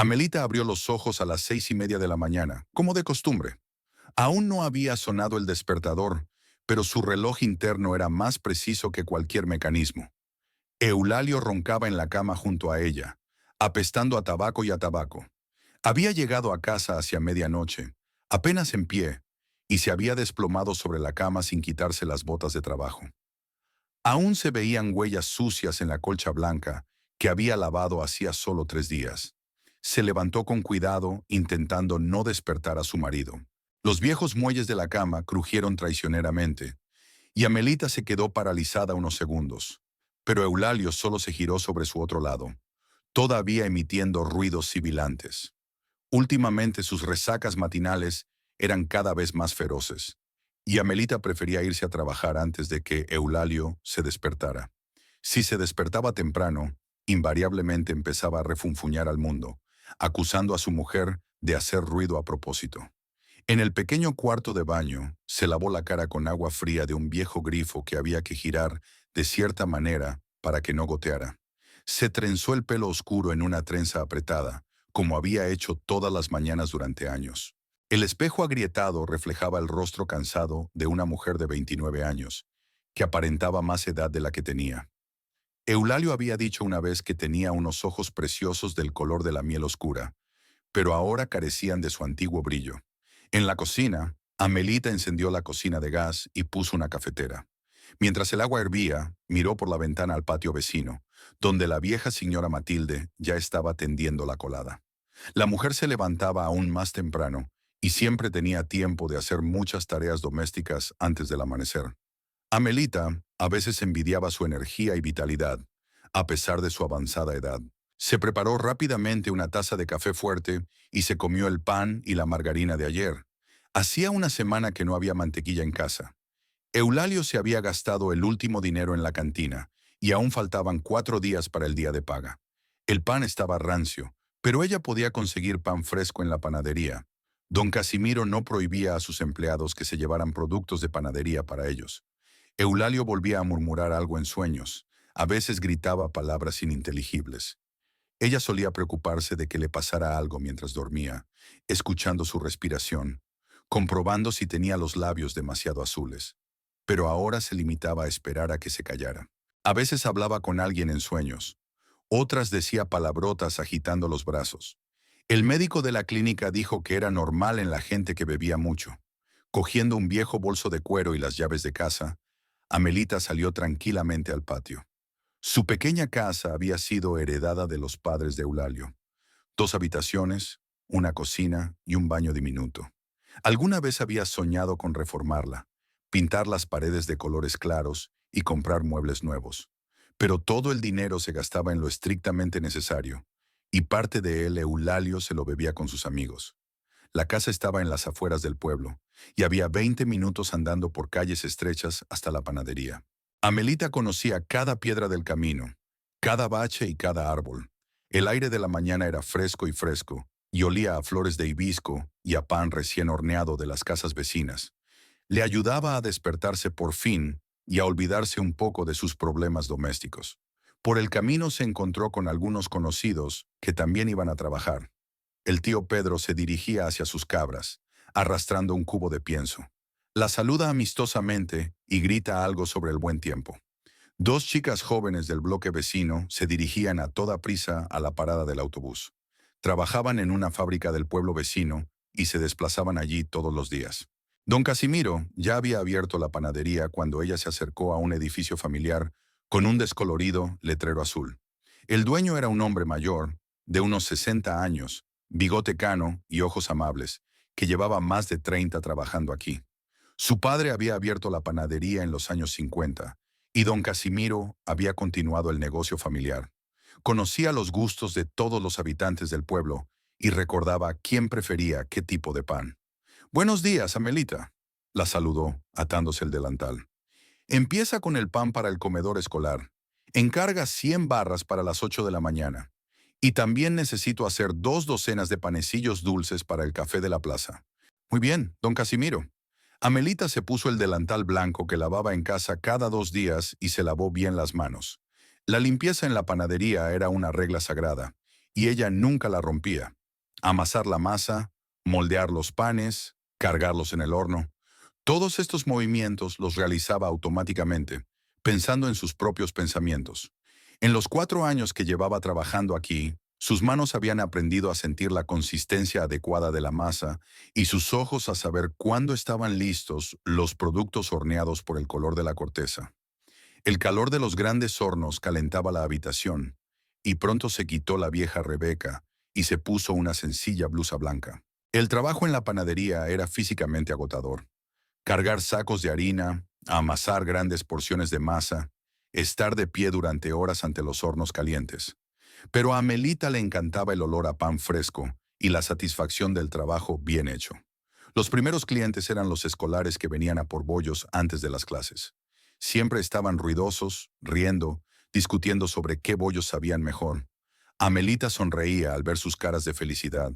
Amelita abrió los ojos a las 6:30 de la mañana, como de costumbre. Aún no había sonado el despertador, pero su reloj interno era más preciso que cualquier mecanismo. Eulalio roncaba en la cama junto a ella, apestando a tabaco y a tabaco. Había llegado a casa hacia medianoche, apenas en pie, y se había desplomado sobre la cama sin quitarse las botas de trabajo. Aún se veían huellas sucias en la colcha blanca que había lavado hacía solo 3 días. Se levantó con cuidado, intentando no despertar a su marido. Los viejos muelles de la cama crujieron traicioneramente, y Amelita se quedó paralizada unos segundos. Pero Eulalio solo se giró sobre su otro lado, todavía emitiendo ruidos sibilantes. Últimamente sus resacas matinales eran cada vez más feroces, y Amelita prefería irse a trabajar antes de que Eulalio se despertara. Si se despertaba temprano, invariablemente empezaba a refunfuñar al mundo, acusando a su mujer de hacer ruido a propósito. En el pequeño cuarto de baño, se lavó la cara con agua fría de un viejo grifo que había que girar de cierta manera para que no goteara. Se trenzó el pelo oscuro en una trenza apretada, como había hecho todas las mañanas durante años. El espejo agrietado reflejaba el rostro cansado de una mujer de 29 años, que aparentaba más edad de la que tenía. Eulalio había dicho una vez que tenía unos ojos preciosos del color de la miel oscura, pero ahora carecían de su antiguo brillo. En la cocina, Amelita encendió la cocina de gas y puso una cafetera. Mientras el agua hervía, miró por la ventana al patio vecino, donde la vieja señora Matilde ya estaba tendiendo la colada. La mujer se levantaba aún más temprano y siempre tenía tiempo de hacer muchas tareas domésticas antes del amanecer. Amelita a veces envidiaba su energía y vitalidad, a pesar de su avanzada edad. Se preparó rápidamente una taza de café fuerte y se comió el pan y la margarina de ayer. Hacía una semana que no había mantequilla en casa. Eulalio se había gastado el último dinero en la cantina y aún faltaban 4 días para el día de paga. El pan estaba rancio, pero ella podía conseguir pan fresco en la panadería. Don Casimiro no prohibía a sus empleados que se llevaran productos de panadería para ellos. Eulalio volvía a murmurar algo en sueños. A veces gritaba palabras ininteligibles. Ella solía preocuparse de que le pasara algo mientras dormía, escuchando su respiración, comprobando si tenía los labios demasiado azules. Pero ahora se limitaba a esperar a que se callara. A veces hablaba con alguien en sueños. Otras decía palabrotas agitando los brazos. El médico de la clínica dijo que era normal en la gente que bebía mucho. Cogiendo un viejo bolso de cuero y las llaves de casa, Amelita salió tranquilamente al patio. Su pequeña casa había sido heredada de los padres de Eulalio. 2 habitaciones, una cocina y un baño diminuto. Alguna vez había soñado con reformarla, pintar las paredes de colores claros y comprar muebles nuevos. Pero todo el dinero se gastaba en lo estrictamente necesario, y parte de él Eulalio se lo bebía con sus amigos. La casa estaba en las afueras del pueblo, y había 20 minutos andando por calles estrechas hasta la panadería. Amelita conocía cada piedra del camino, cada bache y cada árbol. El aire de la mañana era fresco y olía a flores de hibisco y a pan recién horneado de las casas vecinas. Le ayudaba a despertarse por fin y a olvidarse un poco de sus problemas domésticos. Por el camino se encontró con algunos conocidos que también iban a trabajar. El tío Pedro se dirigía hacia sus cabras, arrastrando un cubo de pienso. La saluda amistosamente y grita algo sobre el buen tiempo. 2 chicas jóvenes del bloque vecino se dirigían a toda prisa a la parada del autobús. Trabajaban en una fábrica del pueblo vecino y se desplazaban allí todos los días. Don Casimiro ya había abierto la panadería cuando ella se acercó a un edificio familiar con un descolorido letrero azul. El dueño era un hombre mayor, de unos 60 años, bigote cano y ojos amables, que llevaba más de 30 trabajando aquí. Su padre había abierto la panadería en los años 50 y don Casimiro había continuado el negocio familiar. Conocía los gustos de todos los habitantes del pueblo y recordaba quién prefería qué tipo de pan. «Buenos días, Amelita», la saludó, atándose el delantal. «Empieza con el pan para el comedor escolar. Encarga 100 barras para las 8 de la mañana. Y también necesito hacer 2 docenas de panecillos dulces para el café de la plaza». «Muy bien, don Casimiro». Amelita se puso el delantal blanco que lavaba en casa cada 2 días y se lavó bien las manos. La limpieza en la panadería era una regla sagrada, y ella nunca la rompía. Amasar la masa, moldear los panes, cargarlos en el horno. Todos estos movimientos los realizaba automáticamente, pensando en sus propios pensamientos. En los 4 años que llevaba trabajando aquí, sus manos habían aprendido a sentir la consistencia adecuada de la masa y sus ojos a saber cuándo estaban listos los productos horneados por el color de la corteza. El calor de los grandes hornos calentaba la habitación, y pronto se quitó la vieja Rebeca y se puso una sencilla blusa blanca. El trabajo en la panadería era físicamente agotador. Cargar sacos de harina, amasar grandes porciones de masa, estar de pie durante horas ante los hornos calientes. Pero a Melita le encantaba el olor a pan fresco y la satisfacción del trabajo bien hecho. Los primeros clientes eran los escolares que venían a por bollos antes de las clases. Siempre estaban ruidosos, riendo, discutiendo sobre qué bollos sabían mejor. Amelita sonreía al ver sus caras de felicidad.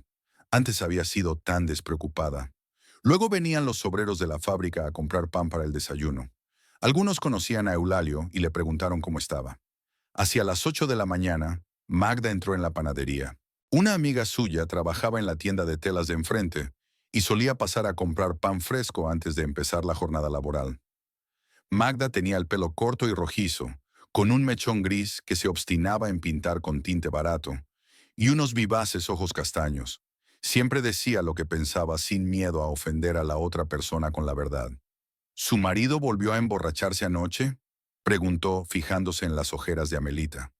Antes había sido tan despreocupada. Luego venían los obreros de la fábrica a comprar pan para el desayuno. Algunos conocían a Eulalio y le preguntaron cómo estaba. Hacia las 8 de la mañana, Magda entró en la panadería. Una amiga suya trabajaba en la tienda de telas de enfrente y solía pasar a comprar pan fresco antes de empezar la jornada laboral. Magda tenía el pelo corto y rojizo, con un mechón gris que se obstinaba en pintar con tinte barato, y unos vivaces ojos castaños. Siempre decía lo que pensaba sin miedo a ofender a la otra persona con la verdad. ¿Su marido volvió a emborracharse anoche?, preguntó, fijándose en las ojeras de Amelita.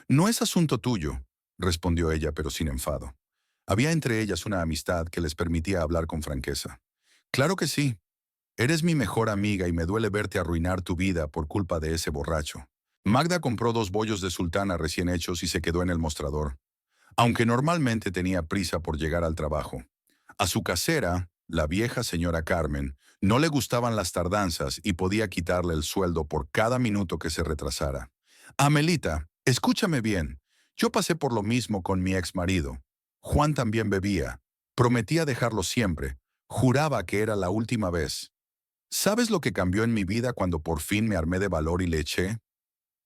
No es asunto tuyo, respondió ella, pero sin enfado. Había entre ellas una amistad que les permitía hablar con franqueza. Claro que sí. Eres mi mejor amiga y me duele verte arruinar tu vida por culpa de ese borracho. Magda compró 2 bollos de sultana recién hechos y se quedó en el mostrador, aunque normalmente tenía prisa por llegar al trabajo. A su casera, la vieja señora Carmen, no le gustaban las tardanzas y podía quitarle el sueldo por cada minuto que se retrasara. Amelita, escúchame bien. Yo pasé por lo mismo con mi ex marido. Juan también bebía. Prometía dejarlo siempre. Juraba que era la última vez. ¿Sabes lo que cambió en mi vida cuando por fin me armé de valor y le eché?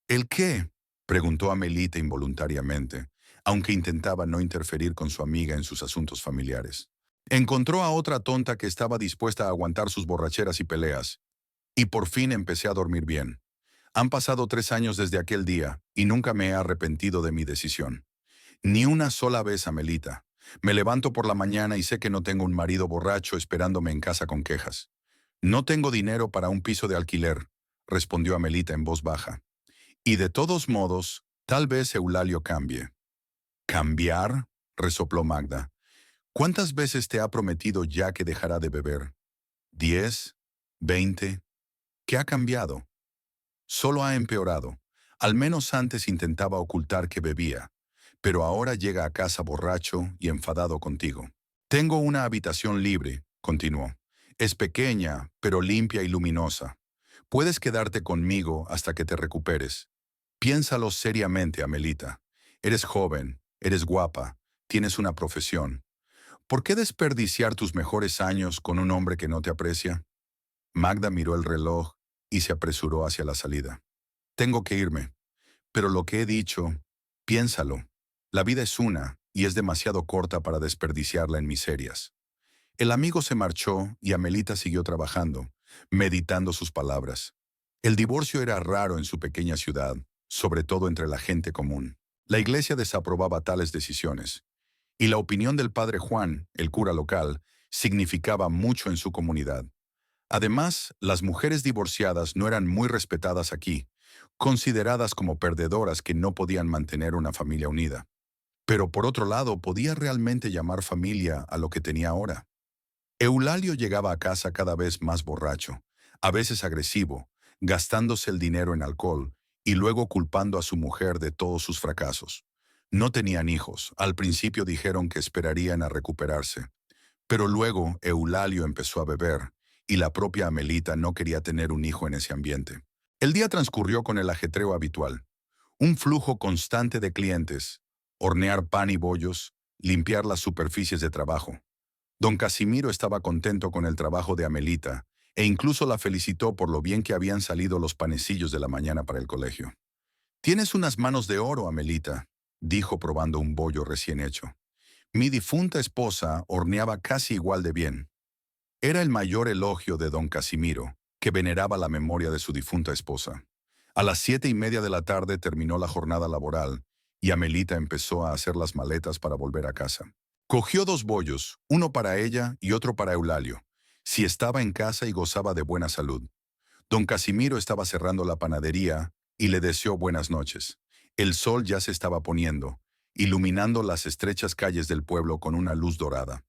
¿El qué?, preguntó Amelita involuntariamente, aunque intentaba no interferir con su amiga en sus asuntos familiares. Encontró a otra tonta que estaba dispuesta a aguantar sus borracheras y peleas, y por fin empecé a dormir bien. Han pasado 3 años desde aquel día, y nunca me he arrepentido de mi decisión. Ni una sola vez, Amelita. Me levanto por la mañana y sé que no tengo un marido borracho esperándome en casa con quejas. No tengo dinero para un piso de alquiler, respondió Amelita en voz baja. Y de todos modos, tal vez Eulalio cambie. ¿Cambiar?, resopló Magda. ¿Cuántas veces te ha prometido ya que dejará de beber? ¿10? ¿20? ¿Qué ha cambiado? Solo ha empeorado. Al menos antes intentaba ocultar que bebía, pero ahora llega a casa borracho y enfadado contigo. Tengo una habitación libre, continuó. Es pequeña, pero limpia y luminosa. Puedes quedarte conmigo hasta que te recuperes. Piénsalo seriamente, Amelita. Eres joven, eres guapa, tienes una profesión. ¿Por qué desperdiciar tus mejores años con un hombre que no te aprecia? Magda miró el reloj y se apresuró hacia la salida. Tengo que irme, pero lo que he dicho, piénsalo. La vida es una y es demasiado corta para desperdiciarla en miserias. El amigo se marchó y Amelita siguió trabajando, meditando sus palabras. El divorcio era raro en su pequeña ciudad, sobre todo entre la gente común. La iglesia desaprobaba tales decisiones, y la opinión del padre Juan, el cura local, significaba mucho en su comunidad. Además, las mujeres divorciadas no eran muy respetadas aquí, consideradas como perdedoras que no podían mantener una familia unida. Pero por otro lado, ¿podía realmente llamar familia a lo que tenía ahora? Eulalio llegaba a casa cada vez más borracho, a veces agresivo, gastándose el dinero en alcohol y luego culpando a su mujer de todos sus fracasos. No tenían hijos, al principio dijeron que esperarían a recuperarse, pero luego Eulalio empezó a beber y la propia Amelita no quería tener un hijo en ese ambiente. El día transcurrió con el ajetreo habitual, un flujo constante de clientes, hornear pan y bollos, limpiar las superficies de trabajo. Don Casimiro estaba contento con el trabajo de Amelita e incluso la felicitó por lo bien que habían salido los panecillos de la mañana para el colegio. «Tienes unas manos de oro, Amelita», dijo probando un bollo recién hecho. Mi difunta esposa horneaba casi igual de bien. Era el mayor elogio de don Casimiro, que veneraba la memoria de su difunta esposa. A las 7:30 de la tarde terminó la jornada laboral y Amelita empezó a hacer las maletas para volver a casa. Cogió 2 bollos, uno para ella y otro para Eulalio, si estaba en casa y gozaba de buena salud. Don Casimiro estaba cerrando la panadería y le deseó buenas noches. El sol ya se estaba poniendo, iluminando las estrechas calles del pueblo con una luz dorada.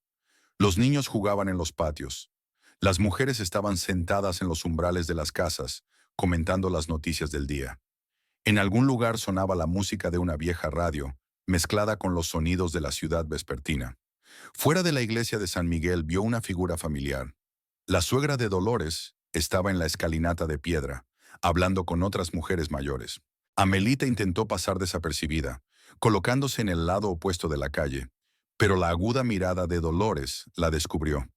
Los niños jugaban en los patios. Las mujeres estaban sentadas en los umbrales de las casas, comentando las noticias del día. En algún lugar sonaba la música de una vieja radio, mezclada con los sonidos de la ciudad vespertina. Fuera de la iglesia de San Miguel vio una figura familiar. La suegra de Dolores estaba en la escalinata de piedra, hablando con otras mujeres mayores. Amelita intentó pasar desapercibida, colocándose en el lado opuesto de la calle, pero la aguda mirada de Dolores la descubrió.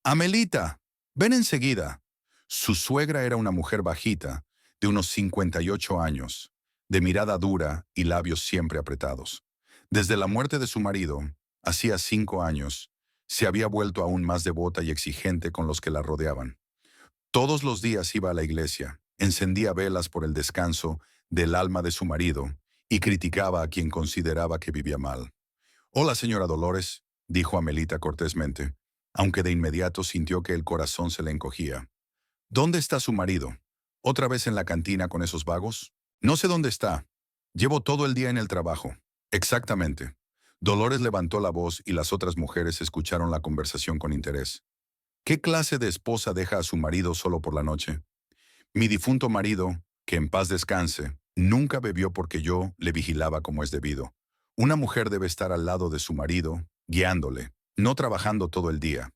«Amelita, ven enseguida». Su suegra era una mujer bajita, de unos 58 años, de mirada dura y labios siempre apretados. Desde la muerte de su marido, hacía 5 años, se había vuelto aún más devota y exigente con los que la rodeaban. Todos los días iba a la iglesia, encendía velas por el descanso del alma de su marido y criticaba a quien consideraba que vivía mal. «Hola, señora Dolores», dijo Amelita cortésmente, aunque de inmediato sintió que el corazón se le encogía. «¿Dónde está su marido? ¿Otra vez en la cantina con esos vagos?» «No sé dónde está. Llevo todo el día en el trabajo». «Exactamente». Dolores levantó la voz y las otras mujeres escucharon la conversación con interés. «¿Qué clase de esposa deja a su marido solo por la noche?» «Mi difunto marido, que en paz descanse, nunca bebió porque yo le vigilaba como es debido. Una mujer debe estar al lado de su marido, guiándole, no trabajando todo el día.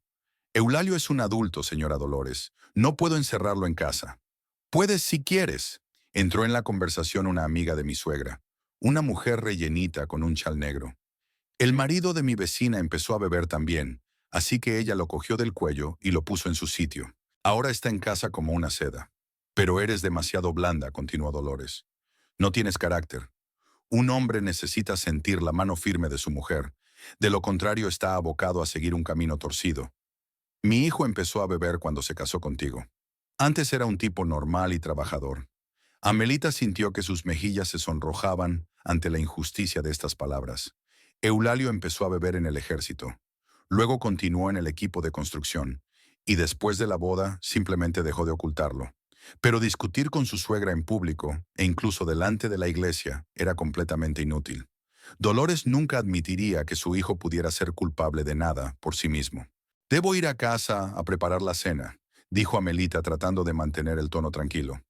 Eulalio es un adulto, señora Dolores. No puedo encerrarlo en casa». «Puedes si quieres». Entró en la conversación una amiga de mi suegra, una mujer rellenita con un chal negro. «El marido de mi vecina empezó a beber también, así que ella lo cogió del cuello y lo puso en su sitio. Ahora está en casa como una seda». «Pero eres demasiado blanda», continuó Dolores. «No tienes carácter. Un hombre necesita sentir la mano firme de su mujer. De lo contrario está abocado a seguir un camino torcido. Mi hijo empezó a beber cuando se casó contigo. Antes era un tipo normal y trabajador». Amelita sintió que sus mejillas se sonrojaban ante la injusticia de estas palabras. Eulalio empezó a beber en el ejército. Luego continuó en el equipo de construcción. Y después de la boda simplemente dejó de ocultarlo. Pero discutir con su suegra en público, e incluso delante de la iglesia, era completamente inútil. Dolores nunca admitiría que su hijo pudiera ser culpable de nada por sí mismo. «Debo ir a casa a preparar la cena», dijo Amelita tratando de mantener el tono tranquilo.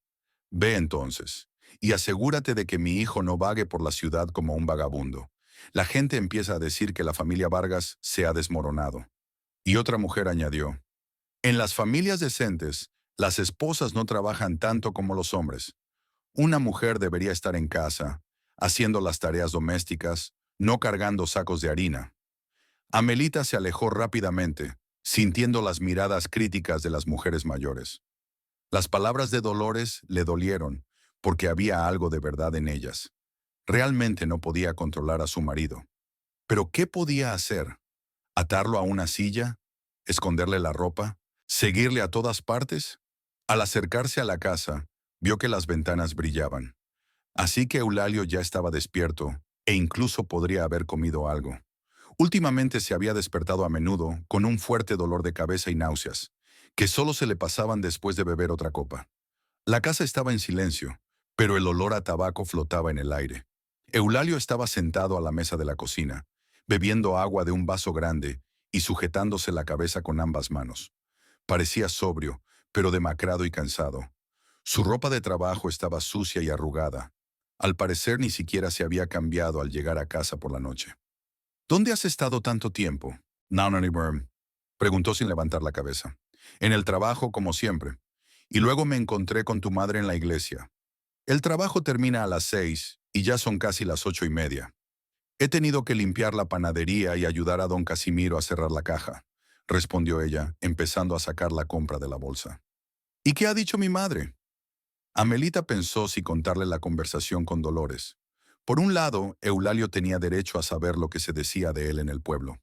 «Ve entonces, y asegúrate de que mi hijo no vague por la ciudad como un vagabundo. La gente empieza a decir que la familia Vargas se ha desmoronado». Y otra mujer añadió: «En las familias decentes, las esposas no trabajan tanto como los hombres. Una mujer debería estar en casa, haciendo las tareas domésticas, no cargando sacos de harina». Amelita se alejó rápidamente, sintiendo las miradas críticas de las mujeres mayores. Las palabras de Dolores le dolieron, porque había algo de verdad en ellas. Realmente no podía controlar a su marido. ¿Pero qué podía hacer? ¿Atarlo a una silla? ¿Esconderle la ropa? ¿Seguirle a todas partes? Al acercarse a la casa, vio que las ventanas brillaban. Así que Eulalio ya estaba despierto e incluso podría haber comido algo. Últimamente se había despertado a menudo con un fuerte dolor de cabeza y náuseas, que solo se le pasaban después de beber otra copa. La casa estaba en silencio, pero el olor a tabaco flotaba en el aire. Eulalio estaba sentado a la mesa de la cocina, bebiendo agua de un vaso grande y sujetándose la cabeza con ambas manos. Parecía sobrio, pero demacrado y cansado. Su ropa de trabajo estaba sucia y arrugada. Al parecer ni siquiera se había cambiado al llegar a casa por la noche. «¿Dónde has estado tanto tiempo?» «Nanny Burm», preguntó sin levantar la cabeza. «En el trabajo, como siempre. Y luego me encontré con tu madre en la iglesia. El trabajo termina a las 6 y ya son casi las 8:30. He tenido que limpiar la panadería y ayudar a don Casimiro a cerrar la caja», respondió ella, empezando a sacar la compra de la bolsa. «¿Y qué ha dicho mi madre?» Amelita pensó si contarle la conversación con Dolores. Por un lado, Eulalio tenía derecho a saber lo que se decía de él en el pueblo.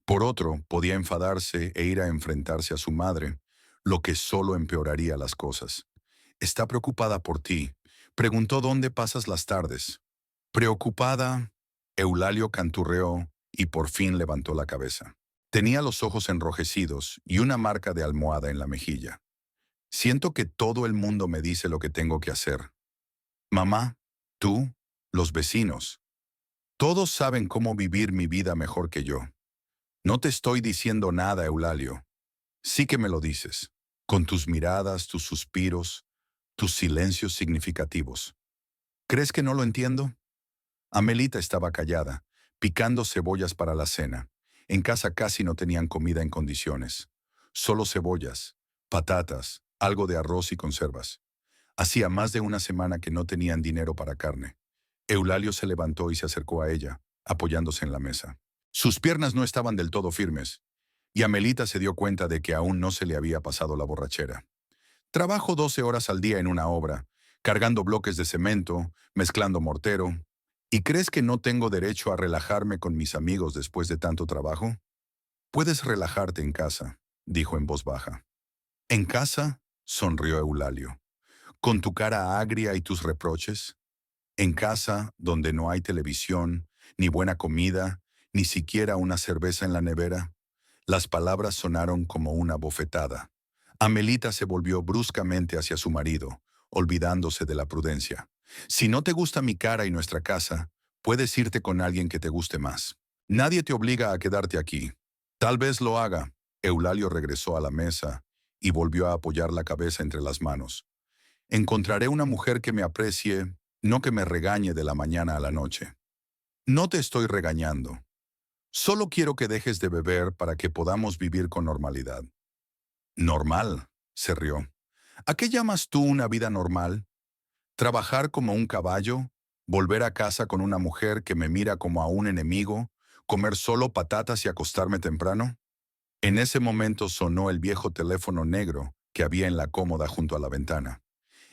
Por otro, podía enfadarse e ir a enfrentarse a su madre, lo que solo empeoraría las cosas. Está preocupada por ti. Preguntó dónde pasas las tardes. Preocupada, Eulalio canturreó y por fin levantó la cabeza. Tenía los ojos enrojecidos y una marca de almohada en la mejilla. Siento que todo el mundo me dice lo que tengo que hacer. Mamá, tú, los vecinos. Todos saben cómo vivir mi vida mejor que yo. No te estoy diciendo nada, Eulalio. Sí que me lo dices, con tus miradas, tus suspiros, tus silencios significativos. ¿Crees que no lo entiendo? Amelita estaba callada, picando cebollas para la cena. En casa casi no tenían comida en condiciones. Solo cebollas, patatas, algo de arroz y conservas. Hacía más de una semana que no tenían dinero para carne. Eulalio se levantó y se acercó a ella, apoyándose en la mesa. Sus piernas no estaban del todo firmes, y Amelita se dio cuenta de que aún no se le había pasado la borrachera. Trabajo 12 horas al día en una obra, cargando bloques de cemento, mezclando mortero. ¿Y crees que no tengo derecho a relajarme con mis amigos después de tanto trabajo? Puedes relajarte en casa, dijo en voz baja. ¿En casa? Sonrió Eulalio. ¿Con tu cara agria y tus reproches? En casa, donde no hay televisión, ni buena comida, ni siquiera una cerveza en la nevera. Las palabras sonaron como una bofetada. Amelita se volvió bruscamente hacia su marido, olvidándose de la prudencia. Si no te gusta mi cara y nuestra casa, puedes irte con alguien que te guste más. Nadie te obliga a quedarte aquí. Tal vez lo haga. Eulalio regresó a la mesa y volvió a apoyar la cabeza entre las manos. Encontraré una mujer que me aprecie, no que me regañe de la mañana a la noche. No te estoy regañando. Solo quiero que dejes de beber para que podamos vivir con normalidad. Normal, se rió. ¿A qué llamas tú una vida normal? ¿Trabajar como un caballo? ¿Volver a casa con una mujer que me mira como a un enemigo? ¿Comer solo patatas y acostarme temprano? En ese momento sonó el viejo teléfono negro que había en la cómoda junto a la ventana.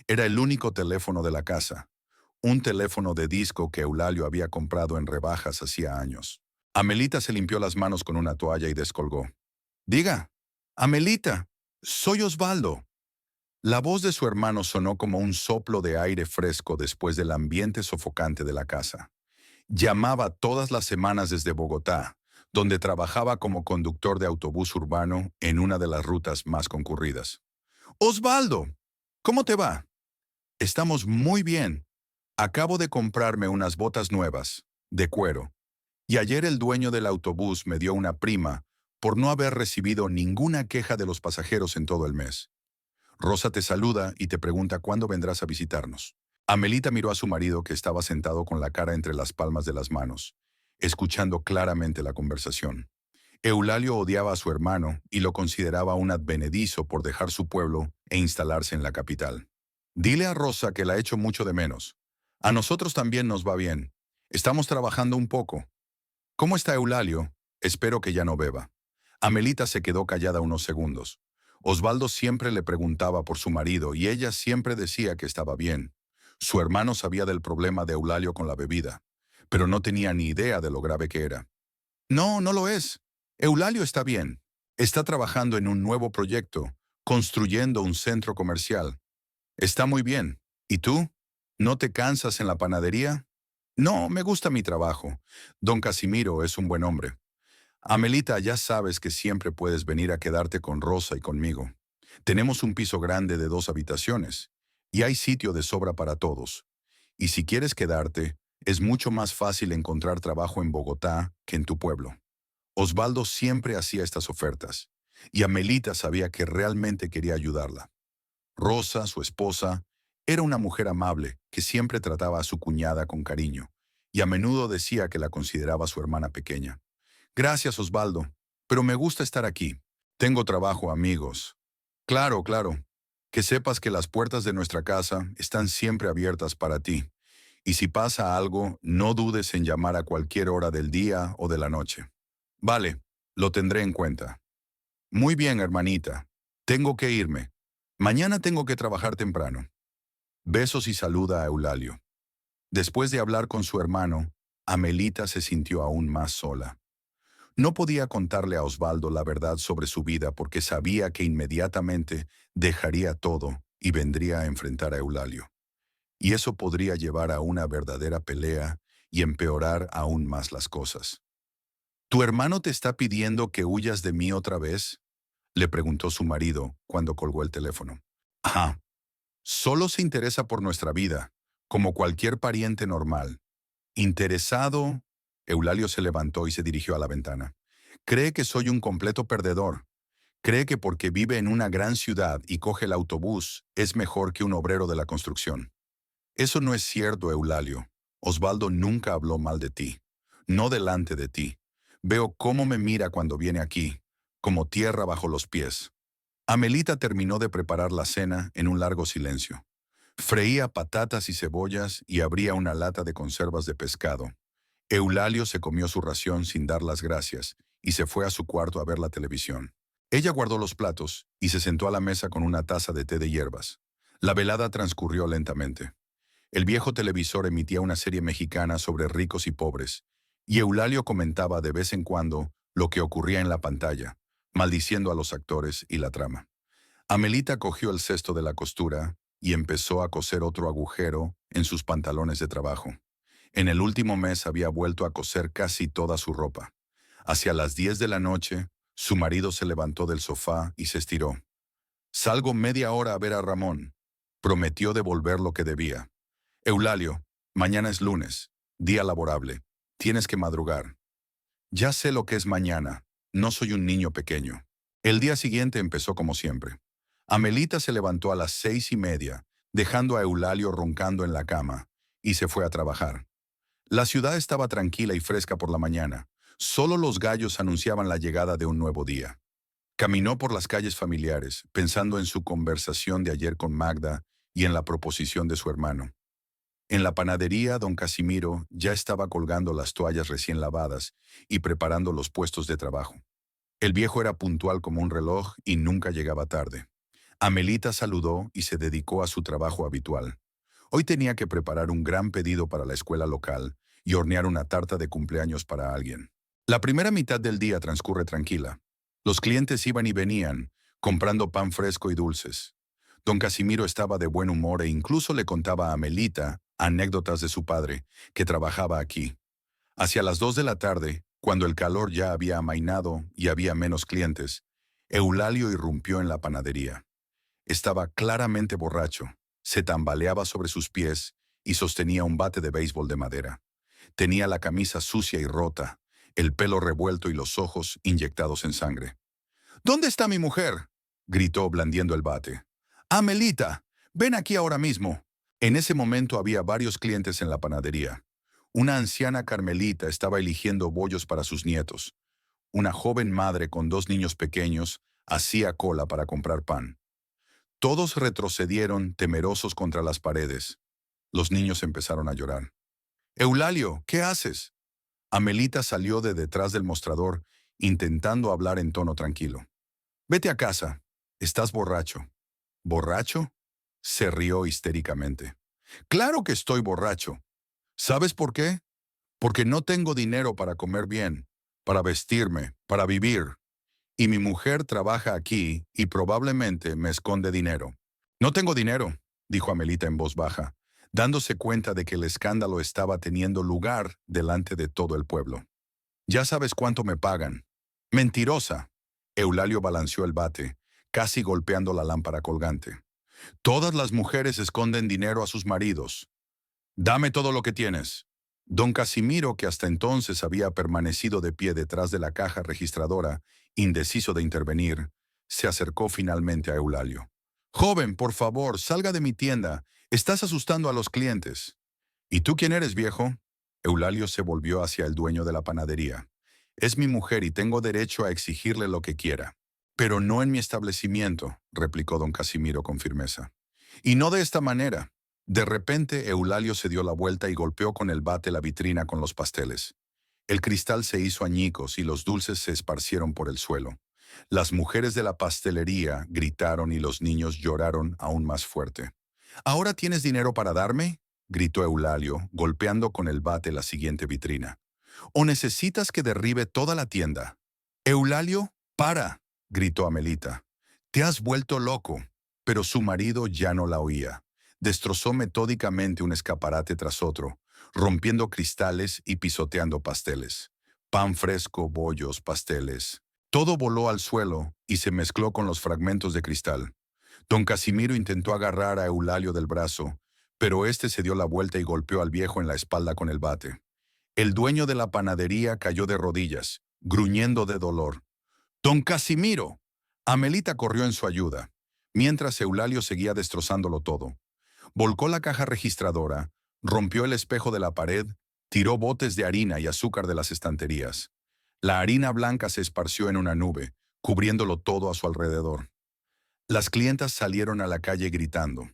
Era el único teléfono de la casa, un teléfono de disco que Eulalio había comprado en rebajas hacía años. Amelita se limpió las manos con una toalla y descolgó. Diga, Amelita, soy Osvaldo. La voz de su hermano sonó como un soplo de aire fresco después del ambiente sofocante de la casa. Llamaba todas las semanas desde Bogotá, donde trabajaba como conductor de autobús urbano en una de las rutas más concurridas. Osvaldo, ¿cómo te va? Estamos muy bien. Acabo de comprarme unas botas nuevas, de cuero, y ayer el dueño del autobús me dio una prima por no haber recibido ninguna queja de los pasajeros en todo el mes. Rosa te saluda y te pregunta cuándo vendrás a visitarnos. Amelita miró a su marido que estaba sentado con la cara entre las palmas de las manos, escuchando claramente la conversación. Eulalio odiaba a su hermano y lo consideraba un advenedizo por dejar su pueblo e instalarse en la capital. Dile a Rosa que la echo mucho de menos. A nosotros también nos va bien. Estamos trabajando un poco. ¿Cómo está Eulalio? Espero que ya no beba. Amelita se quedó callada unos segundos. Osvaldo siempre le preguntaba por su marido y ella siempre decía que estaba bien. Su hermano sabía del problema de Eulalio con la bebida, pero no tenía ni idea de lo grave que era. No, no lo es. Eulalio está bien. Está trabajando en un nuevo proyecto, construyendo un centro comercial. Está muy bien. ¿Y tú? ¿No te cansas en la panadería? No, me gusta mi trabajo. Don Casimiro es un buen hombre. Amelita, ya sabes que siempre puedes venir a quedarte con Rosa y conmigo. Tenemos un piso grande de 2 habitaciones y hay sitio de sobra para todos. Y si quieres quedarte, es mucho más fácil encontrar trabajo en Bogotá que en tu pueblo. Osvaldo siempre hacía estas ofertas y Amelita sabía que realmente quería ayudarla. Rosa, su esposa, era una mujer amable que siempre trataba a su cuñada con cariño y a menudo decía que la consideraba su hermana pequeña. Gracias, Osvaldo, pero me gusta estar aquí. Tengo trabajo, amigos. Claro, claro. Que sepas que las puertas de nuestra casa están siempre abiertas para ti. Y si pasa algo, no dudes en llamar a cualquier hora del día o de la noche. Vale, lo tendré en cuenta. Muy bien, hermanita. Tengo que irme. Mañana tengo que trabajar temprano. Besos y saluda a Eulalio. Después de hablar con su hermano, Amelita se sintió aún más sola. No podía contarle a Osvaldo la verdad sobre su vida porque sabía que inmediatamente dejaría todo y vendría a enfrentar a Eulalio. Y eso podría llevar a una verdadera pelea y empeorar aún más las cosas. ¿Tu hermano te está pidiendo que huyas de mí otra vez?, le preguntó su marido cuando colgó el teléfono. Ajá, solo se interesa por nuestra vida, como cualquier pariente normal. Interesado, Eulalio se levantó y se dirigió a la ventana. Cree que soy un completo perdedor. Cree que porque vive en una gran ciudad y coge el autobús, es mejor que un obrero de la construcción. Eso no es cierto, Eulalio. Osvaldo nunca habló mal de ti. No delante de ti. Veo cómo me mira cuando viene aquí, como tierra bajo los pies. Amelita terminó de preparar la cena en un largo silencio. Freía patatas y cebollas y abría una lata de conservas de pescado. Eulalio se comió su ración sin dar las gracias y se fue a su cuarto a ver la televisión. Ella guardó los platos y se sentó a la mesa con una taza de té de hierbas. La velada transcurrió lentamente. El viejo televisor emitía una serie mexicana sobre ricos y pobres, y Eulalio comentaba de vez en cuando lo que ocurría en la pantalla, maldiciendo a los actores y la trama. Amelita cogió el cesto de la costura y empezó a coser otro agujero en sus pantalones de trabajo. En el último mes había vuelto a coser casi toda su ropa. Hacia las 10 de la noche, su marido se levantó del sofá y se estiró. Salgo media hora a ver a Ramón. Prometió devolver lo que debía. Eulalio, mañana es lunes, día laborable. Tienes que madrugar. Ya sé lo que es mañana. No soy un niño pequeño. El día siguiente empezó como siempre. Amelita se levantó a las 6:30, dejando a Eulalio roncando en la cama, y se fue a trabajar. La ciudad estaba tranquila y fresca por la mañana. Solo los gallos anunciaban la llegada de un nuevo día. Caminó por las calles familiares, pensando en su conversación de ayer con Magda y en la proposición de su hermano. En la panadería, don Casimiro ya estaba colgando las toallas recién lavadas y preparando los puestos de trabajo. El viejo era puntual como un reloj y nunca llegaba tarde. Amelita saludó y se dedicó a su trabajo habitual. Hoy tenía que preparar un gran pedido para la escuela local y hornear una tarta de cumpleaños para alguien. La primera mitad del día transcurre tranquila. Los clientes iban y venían, comprando pan fresco y dulces. Don Casimiro estaba de buen humor e incluso le contaba a Amelita anécdotas de su padre, que trabajaba aquí. Hacia las 2 de la tarde, cuando el calor ya había amainado y había menos clientes, Eulalio irrumpió en la panadería. Estaba claramente borracho, se tambaleaba sobre sus pies y sostenía un bate de béisbol de madera. Tenía la camisa sucia y rota, el pelo revuelto y los ojos inyectados en sangre. ¿Dónde está mi mujer?, gritó blandiendo el bate. «Amelita, ven aquí ahora mismo». En ese momento había varios clientes en la panadería. Una anciana carmelita estaba eligiendo bollos para sus nietos. Una joven madre con 2 niños pequeños hacía cola para comprar pan. Todos retrocedieron temerosos contra las paredes. Los niños empezaron a llorar. «Eulalio, ¿qué haces?». Amelita salió de detrás del mostrador, intentando hablar en tono tranquilo. «Vete a casa. Estás borracho». «¿Borracho?», se rió histéricamente. «Claro que estoy borracho. ¿Sabes por qué? Porque no tengo dinero para comer bien, para vestirme, para vivir. Y mi mujer trabaja aquí y probablemente me esconde dinero». «No tengo dinero», dijo Amelita en voz baja, dándose cuenta de que el escándalo estaba teniendo lugar delante de todo el pueblo. «Ya sabes cuánto me pagan». «Mentirosa». Eulalio balanceó el bate, casi golpeando la lámpara colgante. «Todas las mujeres esconden dinero a sus maridos. Dame todo lo que tienes». Don Casimiro, que hasta entonces había permanecido de pie detrás de la caja registradora, indeciso de intervenir, se acercó finalmente a Eulalio. «Joven, por favor, salga de mi tienda. Estás asustando a los clientes». «¿Y tú quién eres, viejo?». Eulalio se volvió hacia el dueño de la panadería. «Es mi mujer y tengo derecho a exigirle lo que quiera». «Pero no en mi establecimiento», replicó don Casimiro con firmeza. «Y no de esta manera». De repente, Eulalio se dio la vuelta y golpeó con el bate la vitrina con los pasteles. El cristal se hizo añicos y los dulces se esparcieron por el suelo. Las mujeres de la pastelería gritaron y los niños lloraron aún más fuerte. «¿Ahora tienes dinero para darme?». gritó Eulalio, golpeando con el bate la siguiente vitrina. ¿O necesitas que derribe toda la tienda? Eulalio, para, gritó Amelita. Te has vuelto loco. Pero su marido ya no la oía. Destrozó metódicamente un escaparate tras otro, rompiendo cristales y pisoteando pasteles. Pan fresco, bollos, pasteles. Todo voló al suelo y se mezcló con los fragmentos de cristal. Don Casimiro intentó agarrar a Eulalio del brazo, pero éste se dio la vuelta y golpeó al viejo en la espalda con el bate. El dueño de la panadería cayó de rodillas, gruñendo de dolor. ¡Don Casimiro! Amelita corrió en su ayuda, mientras Eulalio seguía destrozándolo todo. Volcó la caja registradora, rompió el espejo de la pared, tiró botes de harina y azúcar de las estanterías. La harina blanca se esparció en una nube, cubriéndolo todo a su alrededor. Las clientas salieron a la calle gritando.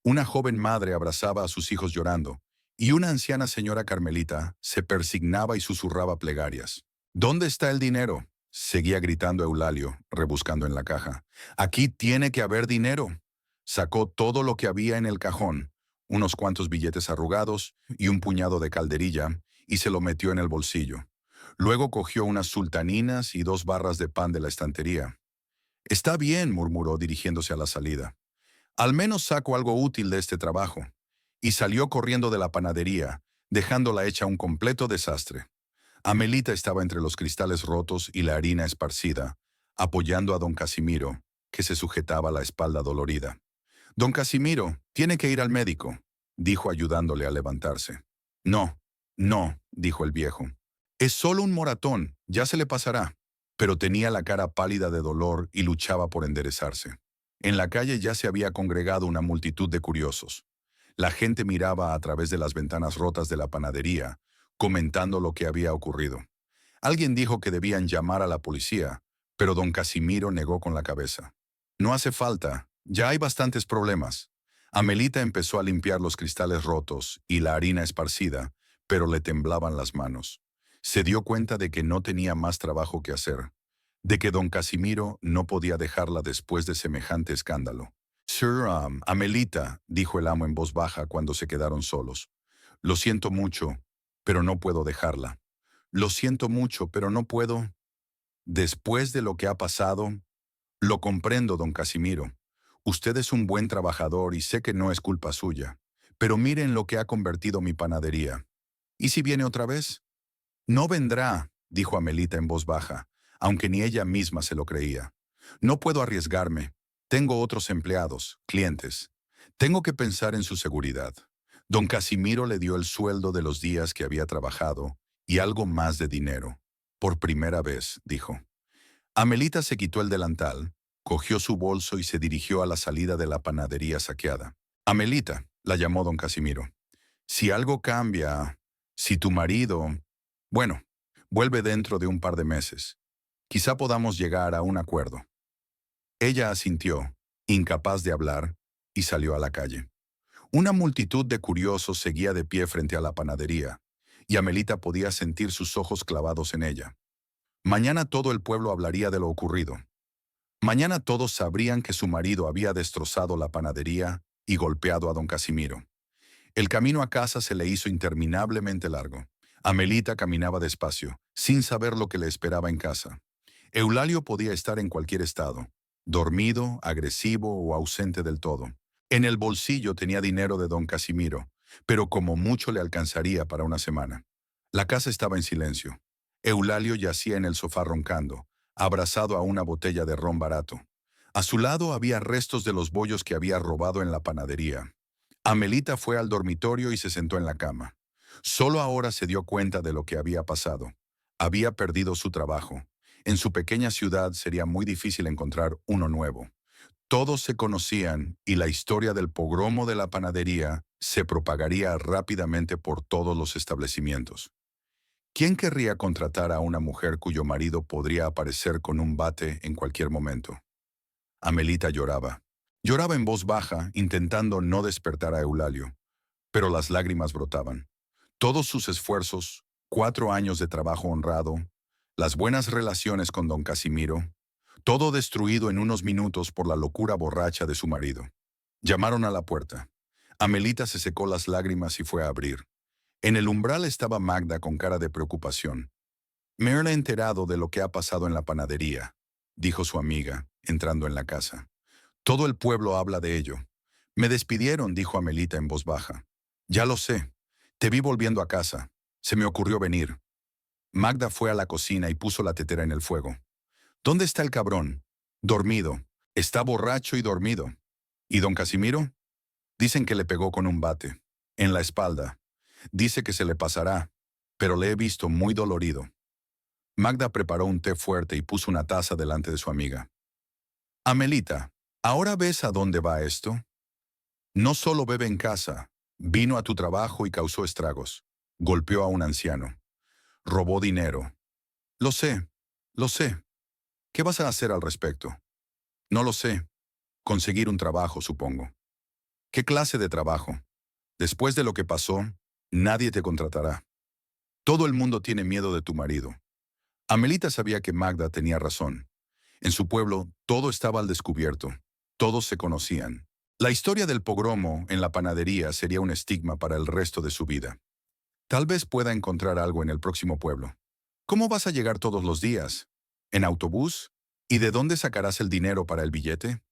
Una joven madre abrazaba a sus hijos llorando, y una anciana señora Carmelita se persignaba y susurraba plegarias. ¿Dónde está el dinero?, seguía gritando Eulalio, rebuscando en la caja. Aquí tiene que haber dinero. Sacó todo lo que había en el cajón, unos cuantos billetes arrugados y un puñado de calderilla, y se lo metió en el bolsillo. Luego cogió unas sultaninas y 2 barras de pan de la estantería. Está bien, murmuró dirigiéndose a la salida. Al menos saco algo útil de este trabajo. Y salió corriendo de la panadería, dejándola hecha un completo desastre. Amelita estaba entre los cristales rotos y la harina esparcida, apoyando a don Casimiro, que se sujetaba la espalda dolorida. Don Casimiro, tiene que ir al médico, dijo ayudándole a levantarse. No, no, dijo el viejo. Es solo un moratón, ya se le pasará. Pero tenía la cara pálida de dolor y luchaba por enderezarse. En la calle ya se había congregado una multitud de curiosos. La gente miraba a través de las ventanas rotas de la panadería, comentando lo que había ocurrido. Alguien dijo que debían llamar a la policía, pero don Casimiro negó con la cabeza. No hace falta, ya hay bastantes problemas. Amelita empezó a limpiar los cristales rotos y la harina esparcida, pero le temblaban las manos. Se dio cuenta de que no tenía más trabajo que hacer, de que don Casimiro no podía dejarla después de semejante escándalo. Sir, Amelita, dijo el amo en voz baja cuando se quedaron solos. Lo siento mucho, pero no puedo dejarla. Lo siento mucho, pero no puedo. Después de lo que ha pasado, lo comprendo, don Casimiro. Usted es un buen trabajador y sé que no es culpa suya. Pero miren lo que ha convertido mi panadería. ¿Y si viene otra vez? No vendrá, dijo Amelita en voz baja, aunque ni ella misma se lo creía. No puedo arriesgarme. Tengo otros empleados, clientes. Tengo que pensar en su seguridad. Don Casimiro le dio el sueldo de los días que había trabajado y algo más de dinero. Por primera vez, dijo. Amelita se quitó el delantal, cogió su bolso y se dirigió a la salida de la panadería saqueada. Amelita, la llamó don Casimiro. Si algo cambia, si tu marido... Bueno, vuelve dentro de un par de meses. Quizá podamos llegar a un acuerdo. Ella asintió, incapaz de hablar, y salió a la calle. Una multitud de curiosos seguía de pie frente a la panadería, y Amelita podía sentir sus ojos clavados en ella. Mañana todo el pueblo hablaría de lo ocurrido. Mañana todos sabrían que su marido había destrozado la panadería y golpeado a don Casimiro. El camino a casa se le hizo interminablemente largo. Amelita caminaba despacio, sin saber lo que le esperaba en casa. Eulalio podía estar en cualquier estado, dormido, agresivo o ausente del todo. En el bolsillo tenía dinero de don Casimiro, pero como mucho le alcanzaría para una semana. La casa estaba en silencio. Eulalio yacía en el sofá roncando, abrazado a una botella de ron barato. A su lado había restos de los bollos que había robado en la panadería. Amelita fue al dormitorio y se sentó en la cama. Solo ahora se dio cuenta de lo que había pasado. Había perdido su trabajo. En su pequeña ciudad sería muy difícil encontrar uno nuevo. Todos se conocían y la historia del pogromo de la panadería se propagaría rápidamente por todos los establecimientos. ¿Quién querría contratar a una mujer cuyo marido podría aparecer con un bate en cualquier momento? Amelita lloraba. Lloraba en voz baja, intentando no despertar a Eulalio, pero las lágrimas brotaban. Todos sus esfuerzos, 4 años de trabajo honrado, las buenas relaciones con don Casimiro, todo destruido en unos minutos por la locura borracha de su marido. Llamaron a la puerta. Amelita se secó las lágrimas y fue a abrir. En el umbral estaba Magda con cara de preocupación. Me he enterado de lo que ha pasado en la panadería, dijo su amiga, entrando en la casa. Todo el pueblo habla de ello. Me despidieron, dijo Amelita en voz baja. Ya lo sé. Te vi volviendo a casa. Se me ocurrió venir. Magda fue a la cocina y puso la tetera en el fuego. ¿Dónde está el cabrón? Dormido. Está borracho y dormido. ¿Y don Casimiro? Dicen que le pegó con un bate. En la espalda. Dice que se le pasará, pero le he visto muy dolorido. Magda preparó un té fuerte y puso una taza delante de su amiga. Amelita, ¿ahora ves a dónde va esto? No solo bebe en casa, vino a tu trabajo y causó estragos. Golpeó a un anciano. Robó dinero. Lo sé, lo sé. ¿Qué vas a hacer al respecto? No lo sé. Conseguir un trabajo, supongo. ¿Qué clase de trabajo? Después de lo que pasó, nadie te contratará. Todo el mundo tiene miedo de tu marido. Amelita sabía que Magda tenía razón. En su pueblo, todo estaba al descubierto. Todos se conocían. La historia del pogromo en la panadería sería un estigma para el resto de su vida. Tal vez pueda encontrar algo en el próximo pueblo. ¿Cómo vas a llegar todos los días? ¿En autobús? ¿Y de dónde sacarás el dinero para el billete?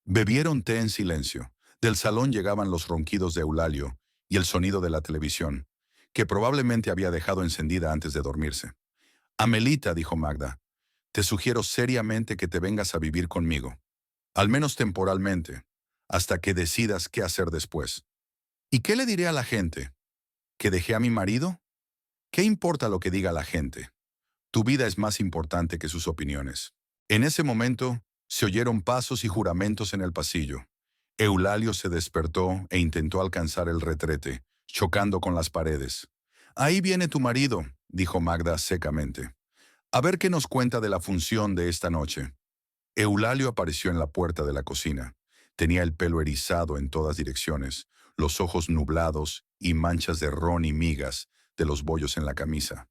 Bebieron té en silencio. Del salón llegaban los ronquidos de Eulalio y el sonido de la televisión, que probablemente había dejado encendida antes de dormirse. Amelita, dijo Magda, te sugiero seriamente que te vengas a vivir conmigo, al menos temporalmente, hasta que decidas qué hacer después. ¿Y qué le diré a la gente? ¿Que dejé a mi marido? ¿Qué importa lo que diga la gente? Tu vida es más importante que sus opiniones. En ese momento, se oyeron pasos y juramentos en el pasillo. Eulalio se despertó e intentó alcanzar el retrete, chocando con las paredes. Ahí viene tu marido, dijo Magda secamente. A ver qué nos cuenta de la función de esta noche. Eulalio apareció en la puerta de la cocina. Tenía el pelo erizado en todas direcciones, los ojos nublados y manchas de ron y migas de los bollos en la camisa.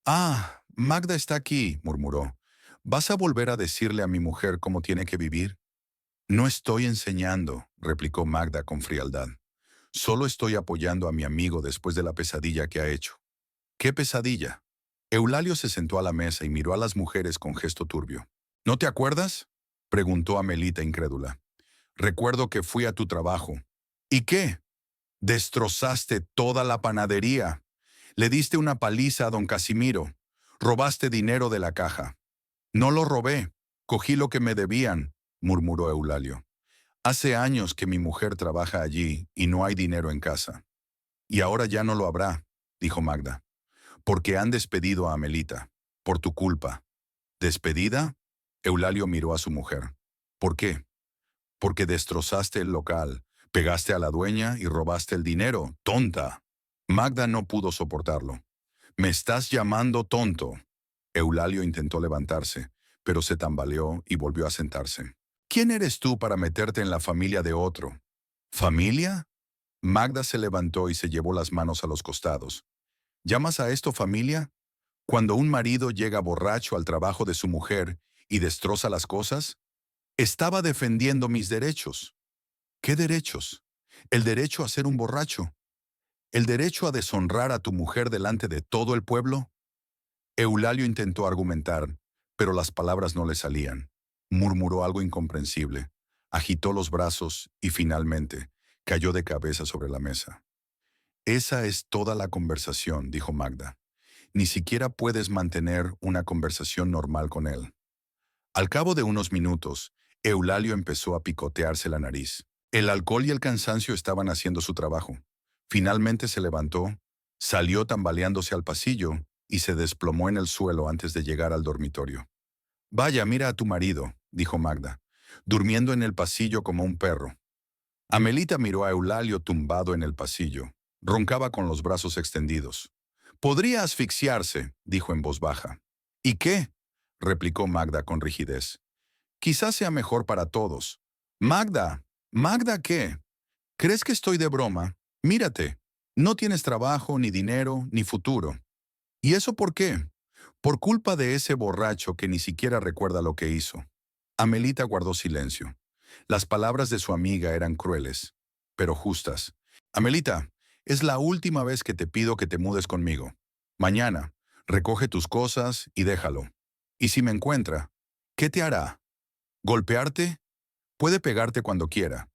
Ah, Magda está aquí, murmuró. ¿Vas a volver a decirle a mi mujer cómo tiene que vivir? No estoy enseñando, replicó Magda con frialdad. Solo estoy apoyando a mi amigo después de la pesadilla que ha hecho. ¿Qué pesadilla? Eulalio se sentó a la mesa y miró a las mujeres con gesto turbio. ¿No te acuerdas? Preguntó Amelita incrédula. Recuerdo que fui a tu trabajo. ¿Y qué? Destrozaste toda la panadería. Le diste una paliza a don Casimiro. Robaste dinero de la caja. No lo robé. Cogí lo que me debían, murmuró Eulalio. Hace años que mi mujer trabaja allí y no hay dinero en casa. Y ahora ya no lo habrá, dijo Magda. Porque han despedido a Amelita. Por tu culpa. ¿Despedida? Eulalio miró a su mujer. ¿Por qué? Porque destrozaste el local, pegaste a la dueña y robaste el dinero. ¡Tonta! Magda no pudo soportarlo. «¿Me estás llamando tonto?» Eulalio intentó levantarse, pero se tambaleó y volvió a sentarse. «¿Quién eres tú para meterte en la familia de otro?» «¿Familia?» Magda se levantó y se llevó las manos a los costados. «¿Llamas a esto familia? Cuando un marido llega borracho al trabajo de su mujer y destroza las cosas, estaba defendiendo mis derechos». «¿Qué derechos?» «El derecho a ser un borracho. ¿El derecho a deshonrar a tu mujer delante de todo el pueblo?» Eulalio intentó argumentar, pero las palabras no le salían. Murmuró algo incomprensible, agitó los brazos y finalmente cayó de cabeza sobre la mesa. «Esa es toda la conversación», dijo Magda. «Ni siquiera puedes mantener una conversación normal con él». Al cabo de unos minutos, Eulalio empezó a picotearse la nariz. El alcohol y el cansancio estaban haciendo su trabajo. Finalmente se levantó, salió tambaleándose al pasillo y se desplomó en el suelo antes de llegar al dormitorio. «Vaya, mira a tu marido», dijo Magda, durmiendo en el pasillo como un perro. Amelita miró a Eulalio tumbado en el pasillo. Roncaba con los brazos extendidos. «Podría asfixiarse», dijo en voz baja. «¿Y qué?», replicó Magda con rigidez. «Quizás sea mejor para todos». «Magda, ¿Magda qué? ¿Crees que estoy de broma? Mírate, no tienes trabajo, ni dinero, ni futuro. ¿Y eso por qué? Por culpa de ese borracho que ni siquiera recuerda lo que hizo». Amelita guardó silencio. Las palabras de su amiga eran crueles, pero justas, Amelita, es la última vez que te pido que te mudes conmigo. Mañana, recoge tus cosas y déjalo. Y si me encuentra, ¿qué te hará? ¿Golpearte? Puede pegarte cuando quiera.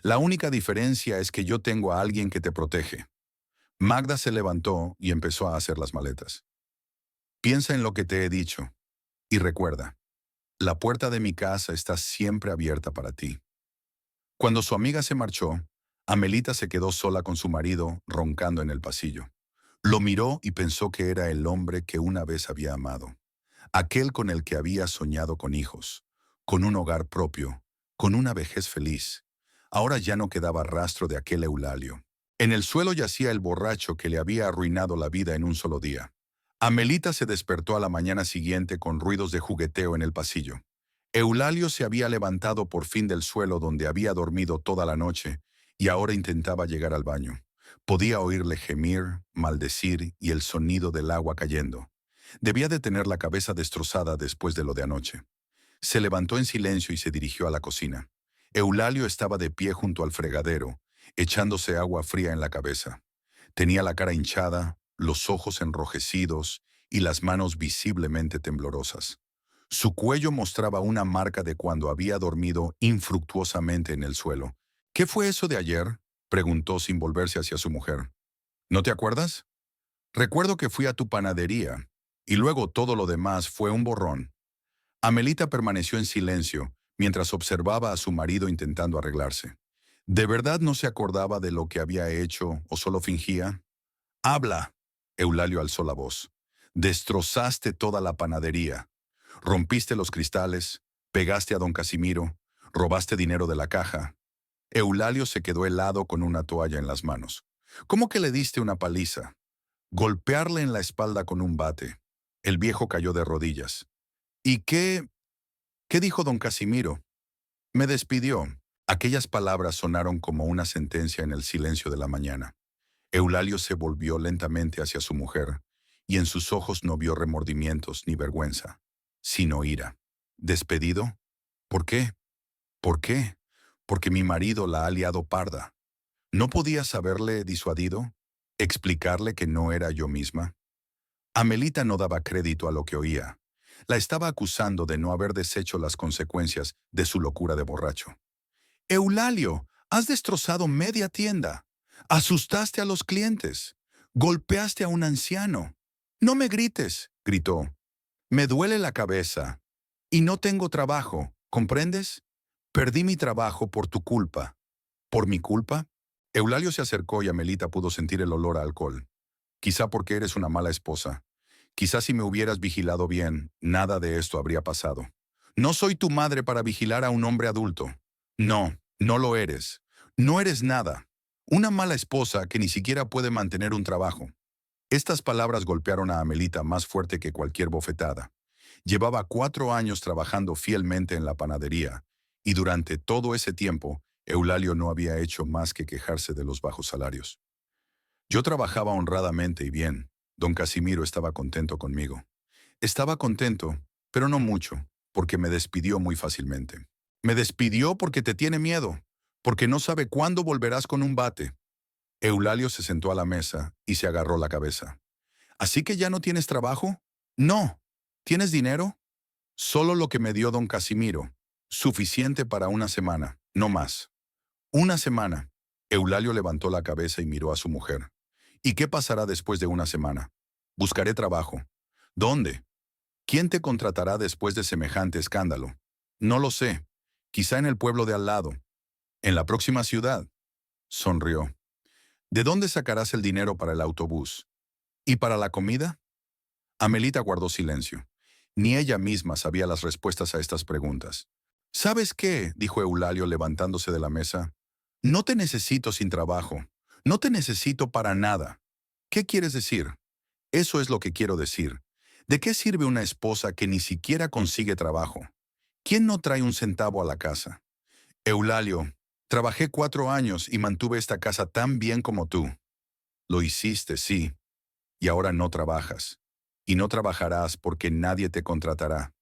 La única diferencia es que yo tengo a alguien que te protege. Magda se levantó y empezó a hacer las maletas. Piensa en lo que te he dicho. Y recuerda, la puerta de mi casa está siempre abierta para ti. Cuando su amiga se marchó, Amelita se quedó sola con su marido, roncando en el pasillo. Lo miró y pensó que era el hombre que una vez había amado, aquel con el que había soñado con hijos, con un hogar propio, con una vejez feliz. Ahora ya no quedaba rastro de aquel Eulalio. En el suelo yacía el borracho que le había arruinado la vida en un solo día. Amelita se despertó a la mañana siguiente con ruidos de jugueteo en el pasillo. Eulalio se había levantado por fin del suelo donde había dormido toda la noche y ahora intentaba llegar al baño. Podía oírle gemir, maldecir y el sonido del agua cayendo. Debía de tener la cabeza destrozada después de lo de anoche. Se levantó en silencio y se dirigió a la cocina. Eulalio estaba de pie junto al fregadero, echándose agua fría en la cabeza. Tenía la cara hinchada, los ojos enrojecidos y las manos visiblemente temblorosas. Su cuello mostraba una marca de cuando había dormido infructuosamente en el suelo. ¿Qué fue eso de ayer?, preguntó sin volverse hacia su mujer. ¿No te acuerdas? Recuerdo que fui a tu panadería, y luego todo lo demás fue un borrón. Amelita permaneció en silencio mientras observaba a su marido intentando arreglarse. ¿De verdad no se acordaba de lo que había hecho o solo fingía? ¡Habla! Eulalio alzó la voz. Destrozaste toda la panadería. Rompiste los cristales, pegaste a don Casimiro, robaste dinero de la caja. Eulalio se quedó helado con una toalla en las manos. ¿Cómo que le diste una paliza? Golpearle en la espalda con un bate. El viejo cayó de rodillas. ¿Y qué dijo don Casimiro? Me despidió. Aquellas palabras sonaron como una sentencia en el silencio de la mañana. Eulalio se volvió lentamente hacia su mujer, y en sus ojos no vio remordimientos ni vergüenza, sino ira. ¿Despedido? ¿Por qué? ¿Por qué? Porque mi marido la ha liado parda. ¿No podías haberle disuadido? ¿Explicarle que no era yo misma? Amelita no daba crédito a lo que oía. La estaba acusando de no haber deshecho las consecuencias de su locura de borracho. Eulalio, has destrozado media tienda. Asustaste a los clientes. Golpeaste a un anciano. No me grites, gritó. Me duele la cabeza. Y no tengo trabajo, ¿comprendes? Perdí mi trabajo por tu culpa. ¿Por mi culpa? Eulalio se acercó y Amelita pudo sentir el olor a alcohol. Quizá porque eres una mala esposa. Quizá si me hubieras vigilado bien, nada de esto habría pasado. No soy tu madre para vigilar a un hombre adulto. No, no lo eres. No eres nada. Una mala esposa que ni siquiera puede mantener un trabajo. Estas palabras golpearon a Amelita más fuerte que cualquier bofetada. Llevaba 4 años trabajando fielmente en la panadería, y durante todo ese tiempo, Eulalio no había hecho más que quejarse de los bajos salarios. Yo trabajaba honradamente y bien. Don Casimiro estaba contento conmigo. Estaba contento, pero no mucho, porque me despidió muy fácilmente. Me despidió porque te tiene miedo, porque no sabe cuándo volverás con un bate. Eulalio se sentó a la mesa y se agarró la cabeza. ¿Así que ya no tienes trabajo? No. ¿Tienes dinero? Solo lo que me dio don Casimiro. Suficiente para una semana, no más. Una semana. Eulalio levantó la cabeza y miró a su mujer. ¿Y qué pasará después de una semana? Buscaré trabajo. ¿Dónde? ¿Quién te contratará después de semejante escándalo? No lo sé. Quizá en el pueblo de al lado. ¿En la próxima ciudad? Sonrió. ¿De dónde sacarás el dinero para el autobús? ¿Y para la comida? Amelita guardó silencio. Ni ella misma sabía las respuestas a estas preguntas. ¿Sabes qué?, dijo Eulalio levantándose de la mesa. No te necesito sin trabajo. No te necesito para nada. ¿Qué quieres decir? Eso es lo que quiero decir. ¿De qué sirve una esposa que ni siquiera consigue trabajo? ¿Quién no trae un centavo a la casa? Eulalio, trabajé 4 años y mantuve esta casa tan bien como tú. Lo hiciste, sí, y ahora no trabajas. Y no trabajarás porque nadie te contratará.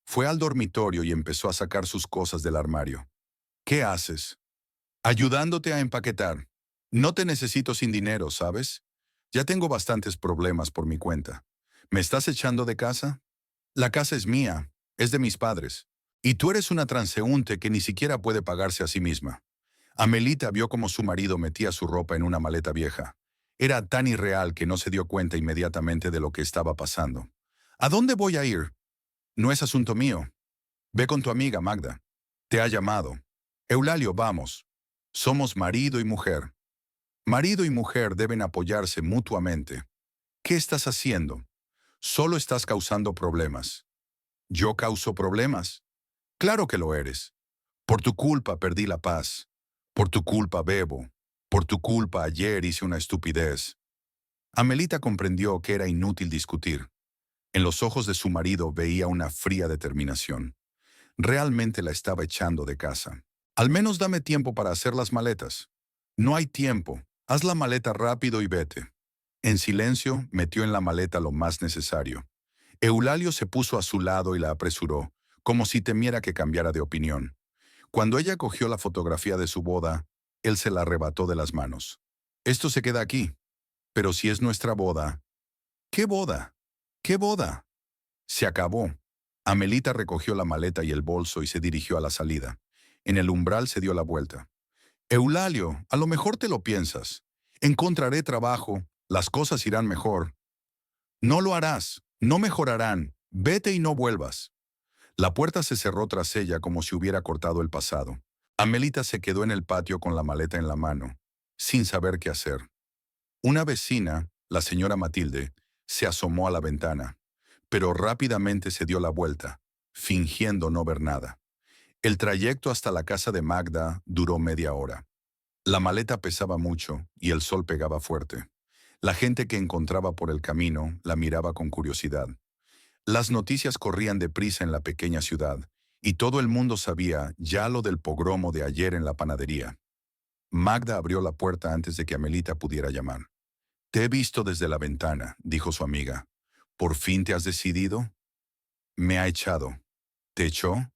Fue al dormitorio y empezó a sacar sus cosas del armario. ¿Qué haces? Ayudándote a empaquetar. No te necesito sin dinero, ¿sabes? Ya tengo bastantes problemas por mi cuenta. ¿Me estás echando de casa? La casa es mía, es de mis padres. Y tú eres una transeúnte que ni siquiera puede pagarse a sí misma. Amelita vio cómo su marido metía su ropa en una maleta vieja. Era tan irreal que no se dio cuenta inmediatamente de lo que estaba pasando. ¿A dónde voy a ir? No es asunto mío. Ve con tu amiga, Magda. Te ha llamado. Eulalio, vamos. Somos marido y mujer. Marido y mujer deben apoyarse mutuamente. ¿Qué estás haciendo? Solo estás causando problemas. ¿Yo causo problemas? Claro que lo eres. Por tu culpa perdí la paz. Por tu culpa bebo. Por tu culpa ayer hice una estupidez. Amelita comprendió que era inútil discutir. En los ojos de su marido veía una fría determinación. Realmente la estaba echando de casa. Al menos dame tiempo para hacer las maletas. No hay tiempo. Haz la maleta rápido y vete. En silencio, metió en la maleta lo más necesario. Eulalio se puso a su lado y la apresuró, como si temiera que cambiara de opinión. Cuando ella cogió la fotografía de su boda, él se la arrebató de las manos. Esto se queda aquí. Pero si es nuestra boda... ¿Qué boda? ¿Qué boda? Se acabó. Amelita recogió la maleta y el bolso y se dirigió a la salida. En el umbral se dio la vuelta. Eulalio, a lo mejor te lo piensas. Encontraré trabajo, las cosas irán mejor. No lo harás, no mejorarán. Vete y no vuelvas. La puerta se cerró tras ella como si hubiera cortado el pasado. Amelita se quedó en el patio con la maleta en la mano, sin saber qué hacer. Una vecina, la señora Matilde, se asomó a la ventana, pero rápidamente se dio la vuelta, fingiendo no ver nada. El trayecto hasta la casa de Magda duró media hora. La maleta pesaba mucho y el sol pegaba fuerte. La gente que encontraba por el camino la miraba con curiosidad. Las noticias corrían deprisa en la pequeña ciudad, y todo el mundo sabía ya lo del pogromo de ayer en la panadería. Magda abrió la puerta antes de que Amelita pudiera llamar. «Te he visto desde la ventana», dijo su amiga. «¿Por fin te has decidido?» «Me ha echado». «¿Te echó?»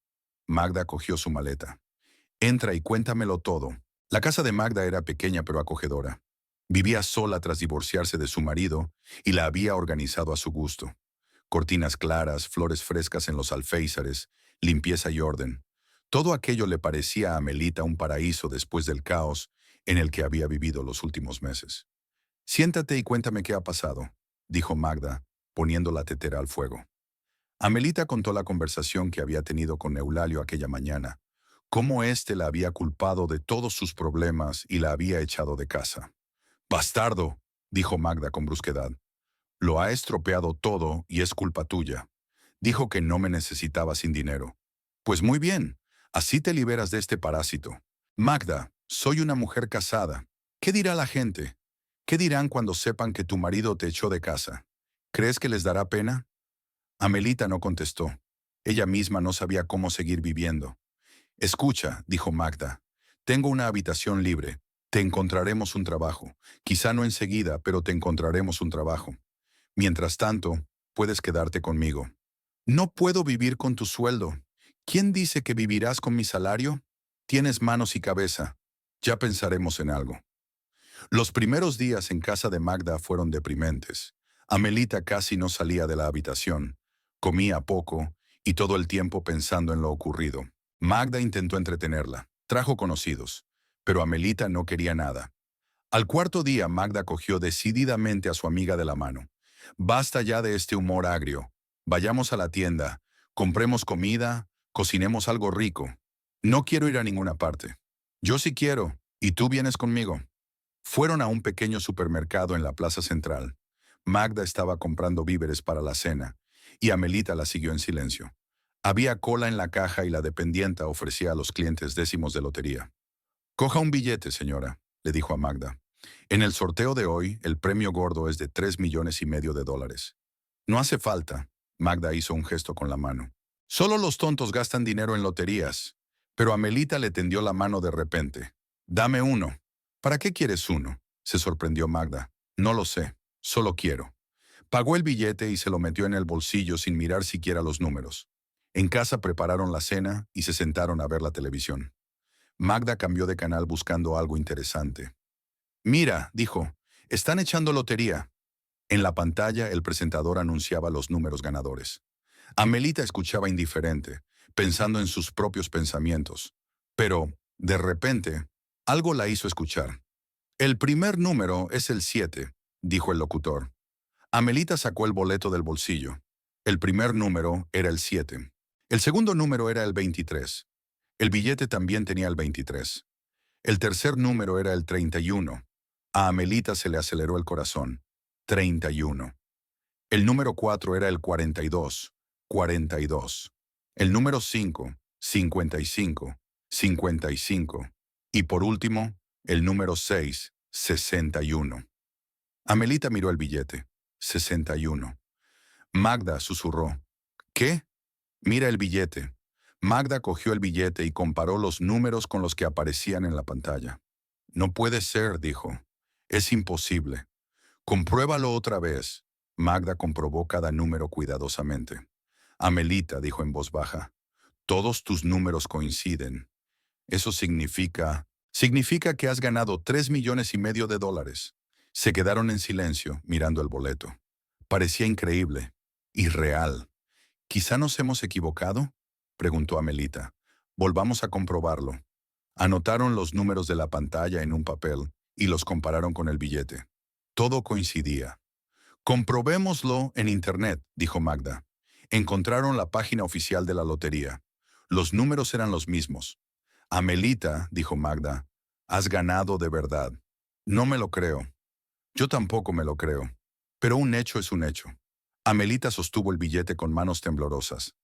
Magda cogió su maleta. «Entra y cuéntamelo todo». La casa de Magda era pequeña pero acogedora. Vivía sola tras divorciarse de su marido y la había organizado a su gusto. Cortinas claras, flores frescas en los alféizares, limpieza y orden. Todo aquello le parecía a Amelita un paraíso después del caos en el que había vivido los últimos meses. «Siéntate y cuéntame qué ha pasado», dijo Magda, poniendo la tetera al fuego. Amelita contó la conversación que había tenido con Eulalio aquella mañana, cómo éste la había culpado de todos sus problemas y la había echado de casa. «Bastardo», dijo Magda con brusquedad. «Lo ha estropeado todo y es culpa tuya. Dijo que no me necesitaba sin dinero. Pues muy bien, así te liberas de este parásito. Magda, soy una mujer casada. ¿Qué dirá la gente? ¿Qué dirán cuando sepan que tu marido te echó de casa? ¿Crees que les dará pena?» Amelita no contestó. Ella misma no sabía cómo seguir viviendo. «Escucha», dijo Magda, «tengo una habitación libre. Te encontraremos un trabajo. Quizá no enseguida, pero te encontraremos un trabajo. Mientras tanto, puedes quedarte conmigo». «No puedo vivir con tu sueldo. ¿Quién dice que vivirás con mi salario? Tienes manos y cabeza. Ya pensaremos en algo». Los primeros días en casa de Magda fueron deprimentes. Amelita casi no salía de la habitación. Comía poco y todo el tiempo pensando en lo ocurrido. Magda intentó entretenerla. Trajo conocidos, pero Amelita no quería nada. Al cuarto día, Magda cogió decididamente a su amiga de la mano. «Basta ya de este humor agrio. Vayamos a la tienda, compremos comida, cocinemos algo rico. No quiero ir a ninguna parte». «Yo sí quiero, y tú vienes conmigo». Fueron a un pequeño supermercado en la plaza central. Magda estaba comprando víveres para la cena, y Amelita la siguió en silencio. Había cola en la caja y la dependienta ofrecía a los clientes décimos de lotería. «Coja un billete, señora», le dijo a Magda. «En el sorteo de hoy, el premio gordo es de $3,500,000. «No hace falta», Magda hizo un gesto con la mano. «Solo los tontos gastan dinero en loterías». Pero Amelita le tendió la mano de repente. «Dame uno». «¿Para qué quieres uno?», se sorprendió Magda. «No lo sé, solo quiero». Pagó el billete y se lo metió en el bolsillo sin mirar siquiera los números. En casa prepararon la cena y se sentaron a ver la televisión. Magda cambió de canal buscando algo interesante. Mira, dijo, están echando lotería. En la pantalla, el presentador anunciaba los números ganadores. Amelita escuchaba indiferente, pensando en sus propios pensamientos. Pero, de repente, algo la hizo escuchar. El primer número es el 7, dijo el locutor. Amelita sacó el boleto del bolsillo. El primer número era el 7. El segundo número era el 23. El billete también tenía el 23. El tercer número era el 31. A Amelita se le aceleró el corazón. 31. El número 4 era el 42. 42. El número 5. 55. 55. Y por último, el número 6. 61. Amelita miró el billete. 61. Magda susurró. ¿Qué? Mira el billete. Magda cogió el billete y comparó los números con los que aparecían en la pantalla. No puede ser, dijo. Es imposible. Compruébalo otra vez. Magda comprobó cada número cuidadosamente. Amelita dijo en voz baja. Todos tus números coinciden. Eso significa que has ganado 3,5 millones de dólares. Se quedaron en silencio, mirando el boleto. Parecía increíble, irreal. ¿Quizá nos hemos equivocado?, preguntó Amelita. Volvamos a comprobarlo. Anotaron los números de la pantalla en un papel y los compararon con el billete. Todo coincidía. Comprobémoslo en Internet, dijo Magda. Encontraron la página oficial de la lotería. Los números eran los mismos. Amelita, dijo Magda, has ganado de verdad. No me lo creo. Yo tampoco me lo creo. Pero un hecho es un hecho. Amelita sostuvo el billete con manos temblorosas.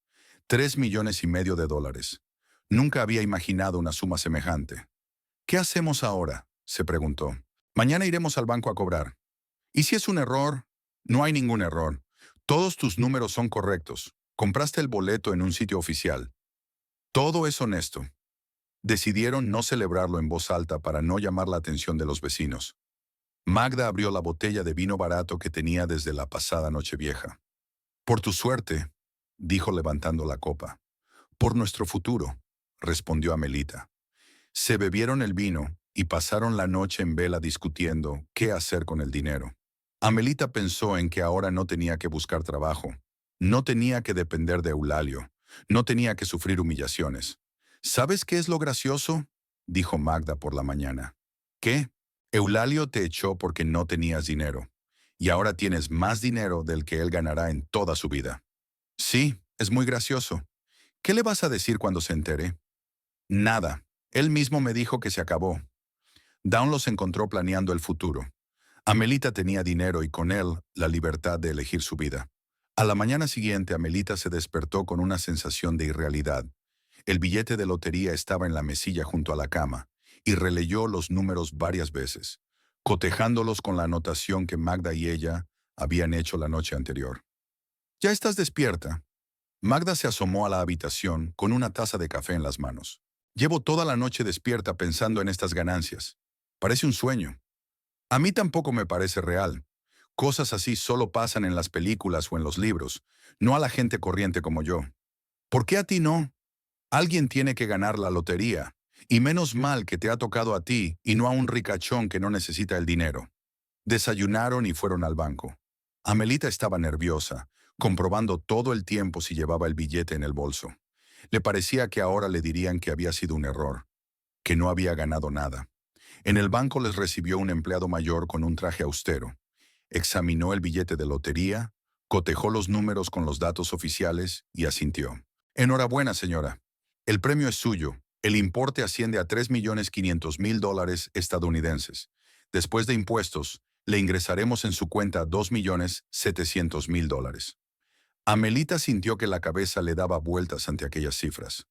3,5 millones de dólares. Nunca había imaginado una suma semejante. ¿Qué hacemos ahora?, se preguntó. Mañana iremos al banco a cobrar. ¿Y si es un error? No hay ningún error. Todos tus números son correctos. Compraste el boleto en un sitio oficial. Todo es honesto. Decidieron no celebrarlo en voz alta para no llamar la atención de los vecinos. Magda abrió la botella de vino barato que tenía desde la pasada Nochevieja. Por tu suerte, dijo levantando la copa. Por nuestro futuro, respondió Amelita. Se bebieron el vino y pasaron la noche en vela discutiendo qué hacer con el dinero. Amelita pensó en que ahora no tenía que buscar trabajo, no tenía que depender de Eulalio, no tenía que sufrir humillaciones. ¿Sabes qué es lo gracioso?, dijo Magda por la mañana. ¿Qué? Eulalio te echó porque no tenías dinero, y ahora tienes más dinero del que él ganará en toda su vida. Sí, es muy gracioso. ¿Qué le vas a decir cuando se entere? Nada. Él mismo me dijo que se acabó. Dawn los encontró planeando el futuro. Amelita tenía dinero y con él la libertad de elegir su vida. A la mañana siguiente, Amelita se despertó con una sensación de irrealidad. El billete de lotería estaba en la mesilla junto a la cama, y releyó los números varias veces, cotejándolos con la anotación que Magda y ella habían hecho la noche anterior. ¿Ya estás despierta? Magda se asomó a la habitación con una taza de café en las manos. Llevo toda la noche despierta pensando en estas ganancias. Parece un sueño. A mí tampoco me parece real. Cosas así solo pasan en las películas o en los libros, no a la gente corriente como yo. ¿Por qué a ti no? Alguien tiene que ganar la lotería, y menos mal que te ha tocado a ti y no a un ricachón que no necesita el dinero. Desayunaron y fueron al banco. Amelita estaba nerviosa, comprobando todo el tiempo si llevaba el billete en el bolso. Le parecía que ahora le dirían que había sido un error, que no había ganado nada. En el banco les recibió un empleado mayor con un traje austero. Examinó el billete de lotería, cotejó los números con los datos oficiales y asintió. Enhorabuena, señora. El premio es suyo. El importe asciende a 3,5 millones estadounidenses. Después de impuestos, le ingresaremos en su cuenta 2,7 millones. Amelita sintió que la cabeza le daba vueltas ante aquellas cifras.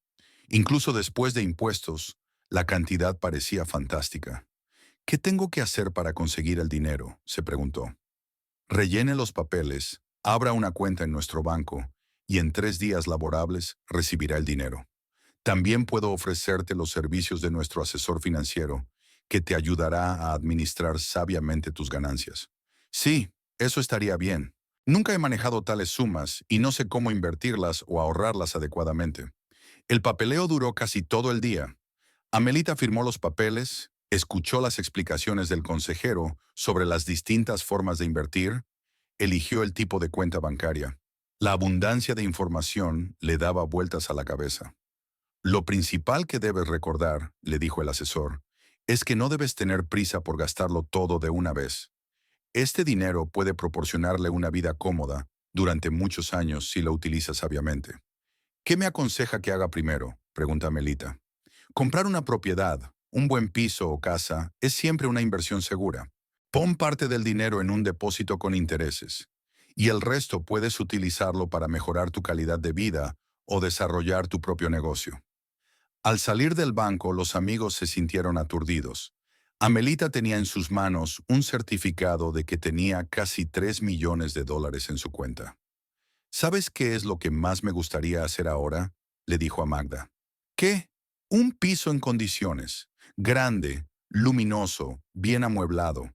Incluso después de impuestos, la cantidad parecía fantástica. ¿Qué tengo que hacer para conseguir el dinero?, se preguntó. Rellene los papeles, abra una cuenta en nuestro banco y en 3 días laborables recibirá el dinero. También puedo ofrecerte los servicios de nuestro asesor financiero, que te ayudará a administrar sabiamente tus ganancias. Sí, eso estaría bien. Nunca he manejado tales sumas y no sé cómo invertirlas o ahorrarlas adecuadamente. El papeleo duró casi todo el día. Amelita firmó los papeles Escuchó las explicaciones del consejero sobre las distintas formas de invertir, eligió el tipo de cuenta bancaria. La abundancia de información le daba vueltas a la cabeza. Lo principal que debes recordar, le dijo el asesor, es que no debes tener prisa por gastarlo todo de una vez. Este dinero puede proporcionarle una vida cómoda durante muchos años si lo utiliza sabiamente. ¿Qué me aconseja que haga primero?, pregunta Melita. Comprar una propiedad, un buen piso o casa, es siempre una inversión segura. Pon parte del dinero en un depósito con intereses, y el resto puedes utilizarlo para mejorar tu calidad de vida o desarrollar tu propio negocio. Al salir del banco, los amigos se sintieron aturdidos. Amelita tenía en sus manos un certificado de que tenía casi 3 millones de dólares en su cuenta. ¿Sabes qué es lo que más me gustaría hacer ahora?, le dijo a Magda. ¿Qué? Un piso en condiciones, grande, luminoso, bien amueblado,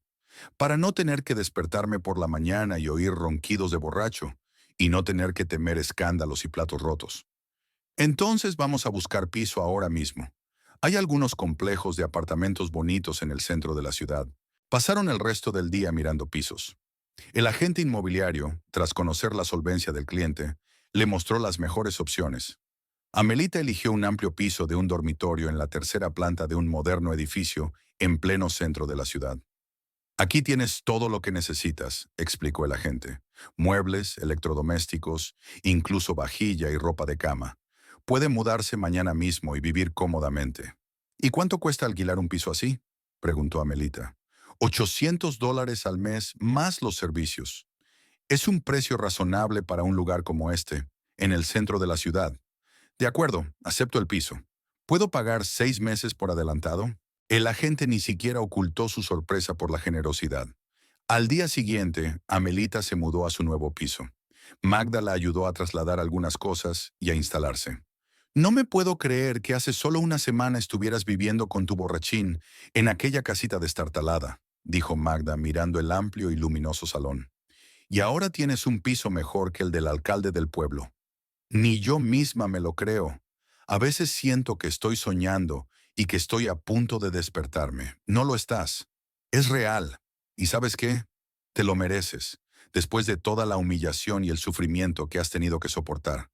para no tener que despertarme por la mañana y oír ronquidos de borracho, y no tener que temer escándalos y platos rotos. Entonces vamos a buscar piso ahora mismo. Hay algunos complejos de apartamentos bonitos en el centro de la ciudad. Pasaron el resto del día mirando pisos. El agente inmobiliario, tras conocer la solvencia del cliente, le mostró las mejores opciones. Amelita eligió un amplio piso de un dormitorio en la tercera planta de un moderno edificio en pleno centro de la ciudad. Aquí tienes todo lo que necesitas, explicó el agente. Muebles, electrodomésticos, incluso vajilla y ropa de cama. Puede mudarse mañana mismo y vivir cómodamente. ¿Y cuánto cuesta alquilar un piso así?, preguntó Amelita. $800 al mes más los servicios. Es un precio razonable para un lugar como este, en el centro de la ciudad. De acuerdo, acepto el piso. ¿Puedo pagar 6 meses por adelantado? El agente ni siquiera ocultó su sorpresa por la generosidad. Al día siguiente, Amelita se mudó a su nuevo piso. Magda la ayudó a trasladar algunas cosas y a instalarse. No me puedo creer que hace solo una semana estuvieras viviendo con tu borrachín en aquella casita destartalada, dijo Magda mirando el amplio y luminoso salón. Y ahora tienes un piso mejor que el del alcalde del pueblo. Ni yo misma me lo creo. A veces siento que estoy soñando y que estoy a punto de despertarme. No lo estás. Es real. ¿Y sabes qué? Te lo mereces, después de toda la humillación y el sufrimiento que has tenido que soportar.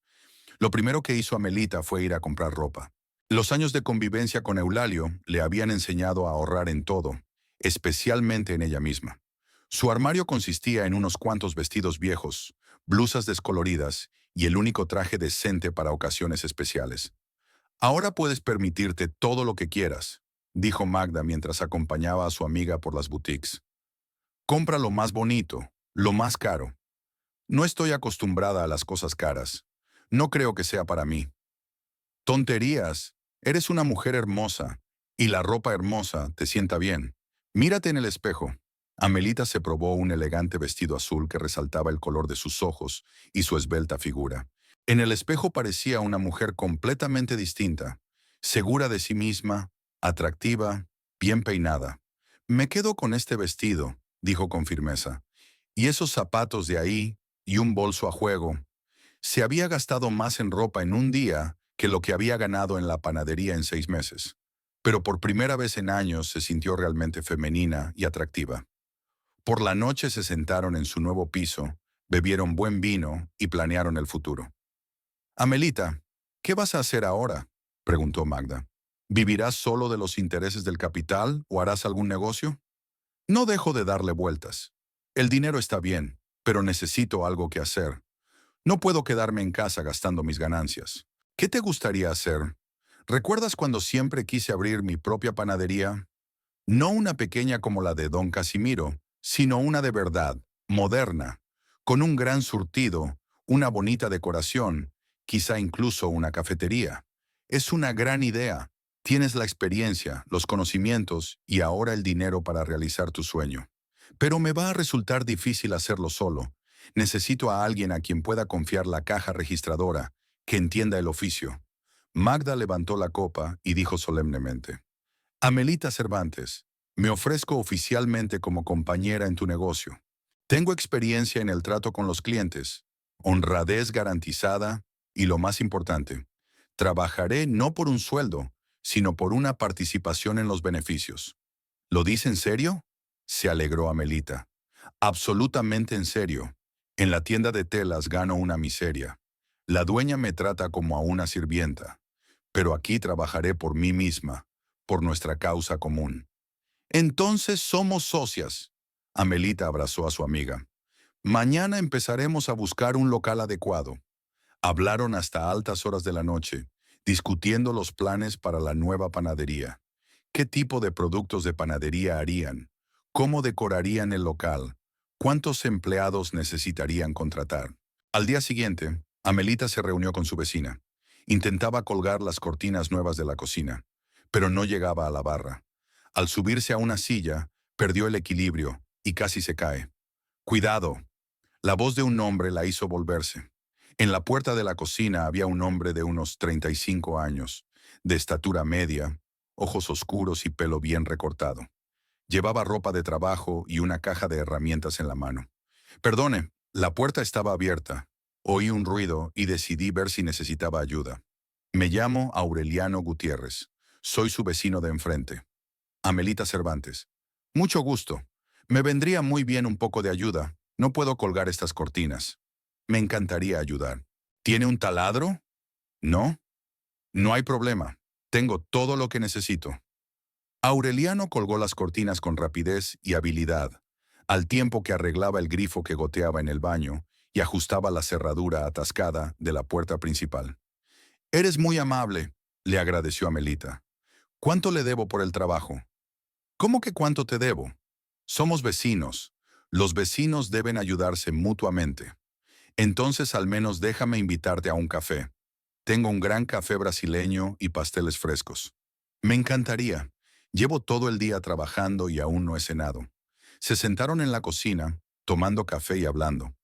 Lo primero que hizo Amelita fue ir a comprar ropa. Los años de convivencia con Eulalio le habían enseñado a ahorrar en todo, especialmente en ella misma. Su armario consistía en unos cuantos vestidos viejos, blusas descoloridas y el único traje decente para ocasiones especiales. Ahora puedes permitirte todo lo que quieras, dijo Magda mientras acompañaba a su amiga por las boutiques. Compra lo más bonito, lo más caro. No estoy acostumbrada a las cosas caras. No creo que sea para mí. Tonterías. Eres una mujer hermosa, y la ropa hermosa te sienta bien. Mírate en el espejo. Amelita se probó un elegante vestido azul que resaltaba el color de sus ojos y su esbelta figura. En el espejo parecía una mujer completamente distinta, segura de sí misma, atractiva, bien peinada. Me quedo con este vestido, dijo con firmeza. Y esos zapatos de ahí, y un bolso a juego. Se había gastado más en ropa en un día que lo que había ganado en la panadería en 6 meses. Pero por primera vez en años se sintió realmente femenina y atractiva. Por la noche se sentaron en su nuevo piso, bebieron buen vino y planearon el futuro. Amelita, ¿qué vas a hacer ahora?, preguntó Magda. ¿Vivirás solo de los intereses del capital o harás algún negocio? No dejo de darle vueltas. El dinero está bien, pero necesito algo que hacer. No puedo quedarme en casa gastando mis ganancias. ¿Qué te gustaría hacer? ¿Recuerdas cuando siempre quise abrir mi propia panadería? No una pequeña como la de Don Casimiro, sino una de verdad, moderna, con un gran surtido, una bonita decoración, quizá incluso una cafetería. Es una gran idea. Tienes la experiencia, los conocimientos y ahora el dinero para realizar tu sueño. Pero me va a resultar difícil hacerlo solo. Necesito a alguien a quien pueda confiar la caja registradora, que entienda el oficio. Magda levantó la copa y dijo solemnemente: Amelita Cervantes, me ofrezco oficialmente como compañera en tu negocio. Tengo experiencia en el trato con los clientes, honradez garantizada y lo más importante, trabajaré no por un sueldo, sino por una participación en los beneficios. ¿Lo dice en serio? Se alegró Amelita. Absolutamente en serio. En la tienda de telas gano una miseria. La dueña me trata como a una sirvienta. Pero aquí trabajaré por mí misma, por nuestra causa común. Entonces somos socias. Amelita abrazó a su amiga. Mañana empezaremos a buscar un local adecuado. Hablaron hasta altas horas de la noche, discutiendo los planes para la nueva panadería. ¿Qué tipo de productos de panadería harían? ¿Cómo decorarían el local? ¿Cuántos empleados necesitarían contratar? Al día siguiente, Amelita se reunió con su vecina. Intentaba colgar las cortinas nuevas de la cocina, pero no llegaba a la barra. Al subirse a una silla, perdió el equilibrio y casi se cae. ¡Cuidado! La voz de un hombre la hizo volverse. En la puerta de la cocina había un hombre de unos 35 años, de estatura media, ojos oscuros y pelo bien recortado. Llevaba ropa de trabajo y una caja de herramientas en la mano. Perdone, la puerta estaba abierta. Oí un ruido y decidí ver si necesitaba ayuda. Me llamo Aureliano Gutiérrez. Soy su vecino de enfrente. Amelita Cervantes. Mucho gusto. Me vendría muy bien un poco de ayuda. No puedo colgar estas cortinas. Me encantaría ayudar. ¿Tiene un taladro? No. No hay problema. Tengo todo lo que necesito. Aureliano colgó las cortinas con rapidez y habilidad, al tiempo que arreglaba el grifo que goteaba en el baño y ajustaba la cerradura atascada de la puerta principal. Eres muy amable, le agradeció Amelita. ¿Cuánto le debo por el trabajo? ¿Cómo que cuánto te debo? Somos vecinos. Los vecinos deben ayudarse mutuamente. Entonces al menos déjame invitarte a un café. Tengo un gran café brasileño y pasteles frescos. Me encantaría. Llevo todo el día trabajando y aún no he cenado. Se sentaron en la cocina, tomando café y hablando.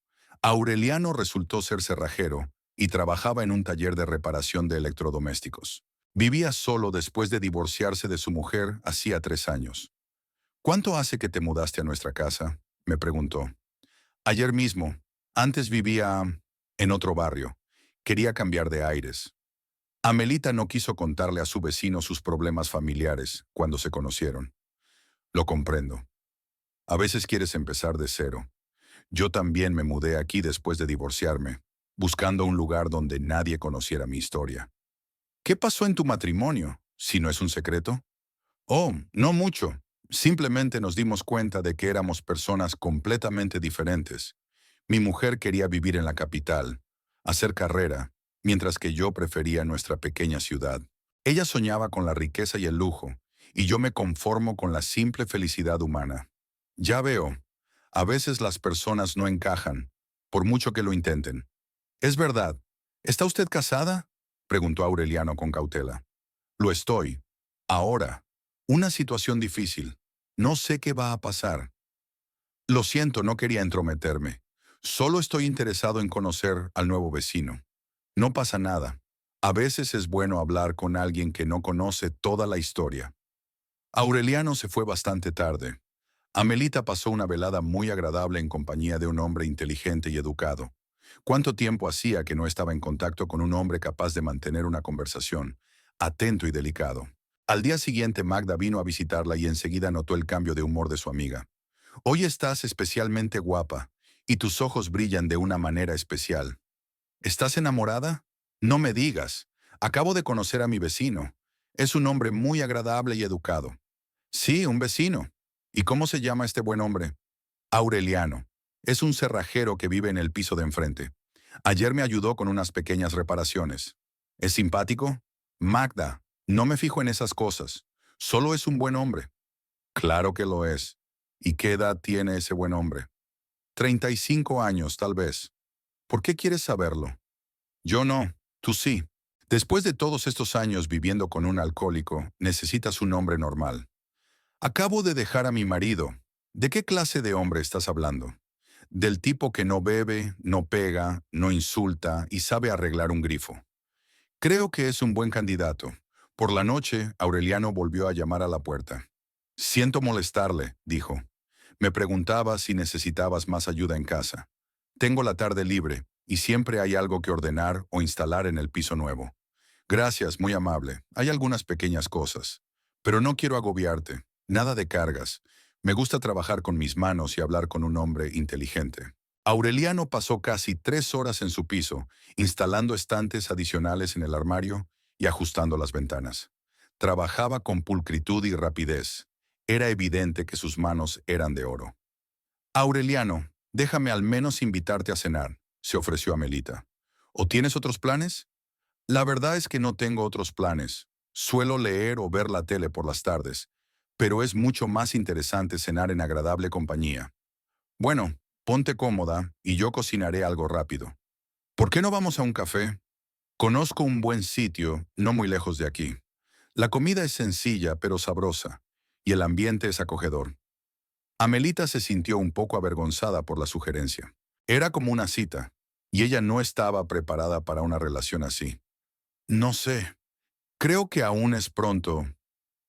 Aureliano resultó ser cerrajero y trabajaba en un taller de reparación de electrodomésticos. Vivía solo después de divorciarse de su mujer hacía 3 años. ¿Cuánto hace que te mudaste a nuestra casa?, me preguntó. Ayer mismo. Antes vivía en otro barrio. Quería cambiar de aires. Amelita no quiso contarle a su vecino sus problemas familiares cuando se conocieron. Lo comprendo. A veces quieres empezar de cero. Yo también me mudé aquí después de divorciarme, buscando un lugar donde nadie conociera mi historia. ¿Qué pasó en tu matrimonio, si no es un secreto? Oh, no mucho. Simplemente nos dimos cuenta de que éramos personas completamente diferentes. Mi mujer quería vivir en la capital, hacer carrera, mientras que yo prefería nuestra pequeña ciudad. Ella soñaba con la riqueza y el lujo, y yo me conformo con la simple felicidad humana. Ya veo, a veces las personas no encajan, por mucho que lo intenten. Es verdad. ¿Está usted casada?, preguntó Aureliano con cautela. Lo estoy. Ahora. Una situación difícil. No sé qué va a pasar. Lo siento, no quería entrometerme. Solo estoy interesado en conocer al nuevo vecino. No pasa nada. A veces es bueno hablar con alguien que no conoce toda la historia. Aureliano se fue bastante tarde. Amelita pasó una velada muy agradable en compañía de un hombre inteligente y educado. ¿Cuánto tiempo hacía que no estaba en contacto con un hombre capaz de mantener una conversación, atento y delicado? Al día siguiente Magda vino a visitarla y enseguida notó el cambio de humor de su amiga. Hoy estás especialmente guapa, y tus ojos brillan de una manera especial. ¿Estás enamorada? No me digas. Acabo de conocer a mi vecino. Es un hombre muy agradable y educado. Sí, un vecino. ¿Y cómo se llama este buen hombre? Aureliano. Es un cerrajero que vive en el piso de enfrente. Ayer me ayudó con unas pequeñas reparaciones. ¿Es simpático? Magda, no me fijo en esas cosas. Solo es un buen hombre. Claro que lo es. ¿Y qué edad tiene ese buen hombre? 35 años, tal vez. ¿Por qué quieres saberlo? Yo no, tú sí. Después de todos estos años viviendo con un alcohólico, necesitas un hombre normal. Acabo de dejar a mi marido. ¿De qué clase de hombre estás hablando? Del tipo que no bebe, no pega, no insulta y sabe arreglar un grifo. Creo que es un buen candidato. Por la noche, Aureliano volvió a llamar a la puerta. Siento molestarle, dijo. Me preguntaba si necesitabas más ayuda en casa. Tengo la tarde libre y siempre hay algo que ordenar o instalar en el piso nuevo. Gracias, muy amable. Hay algunas pequeñas cosas. Pero no quiero agobiarte. Nada de cargas. Me gusta trabajar con mis manos y hablar con un hombre inteligente. Aureliano pasó casi 3 horas en su piso, instalando estantes adicionales en el armario y ajustando las ventanas. Trabajaba con pulcritud y rapidez. Era evidente que sus manos eran de oro. Aureliano, déjame al menos invitarte a cenar, se ofreció a Melita. ¿O tienes otros planes? La verdad es que no tengo otros planes. Suelo leer o ver la tele por las tardes, pero es mucho más interesante cenar en agradable compañía. Bueno, ponte cómoda y yo cocinaré algo rápido. ¿Por qué no vamos a un café? Conozco un buen sitio, no muy lejos de aquí. La comida es sencilla pero sabrosa, y el ambiente es acogedor. Amelita se sintió un poco avergonzada por la sugerencia. Era como una cita, y ella no estaba preparada para una relación así. No sé, creo que aún es pronto.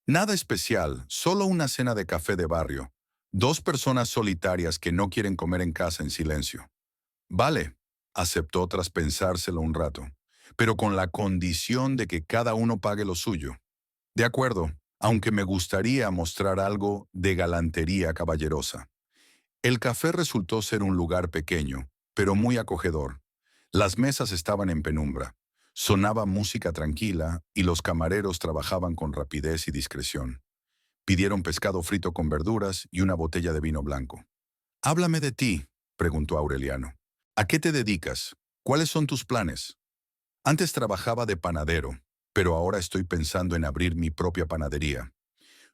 Nada especial, solo una cena de café de barrio. Dos personas solitarias que no quieren comer en casa en silencio. Vale, aceptó tras pensárselo un rato, pero con la condición de que cada uno pague lo suyo. De acuerdo, aunque me gustaría mostrar algo de galantería caballerosa. El café resultó ser un lugar pequeño, pero muy acogedor. Las mesas estaban en penumbra. Sonaba música tranquila y los camareros trabajaban con rapidez y discreción. Pidieron pescado frito con verduras y una botella de vino blanco. «Háblame de ti», preguntó Aureliano. «¿A qué te dedicas? ¿Cuáles son tus planes?» Antes trabajaba de panadero, pero ahora estoy pensando en abrir mi propia panadería.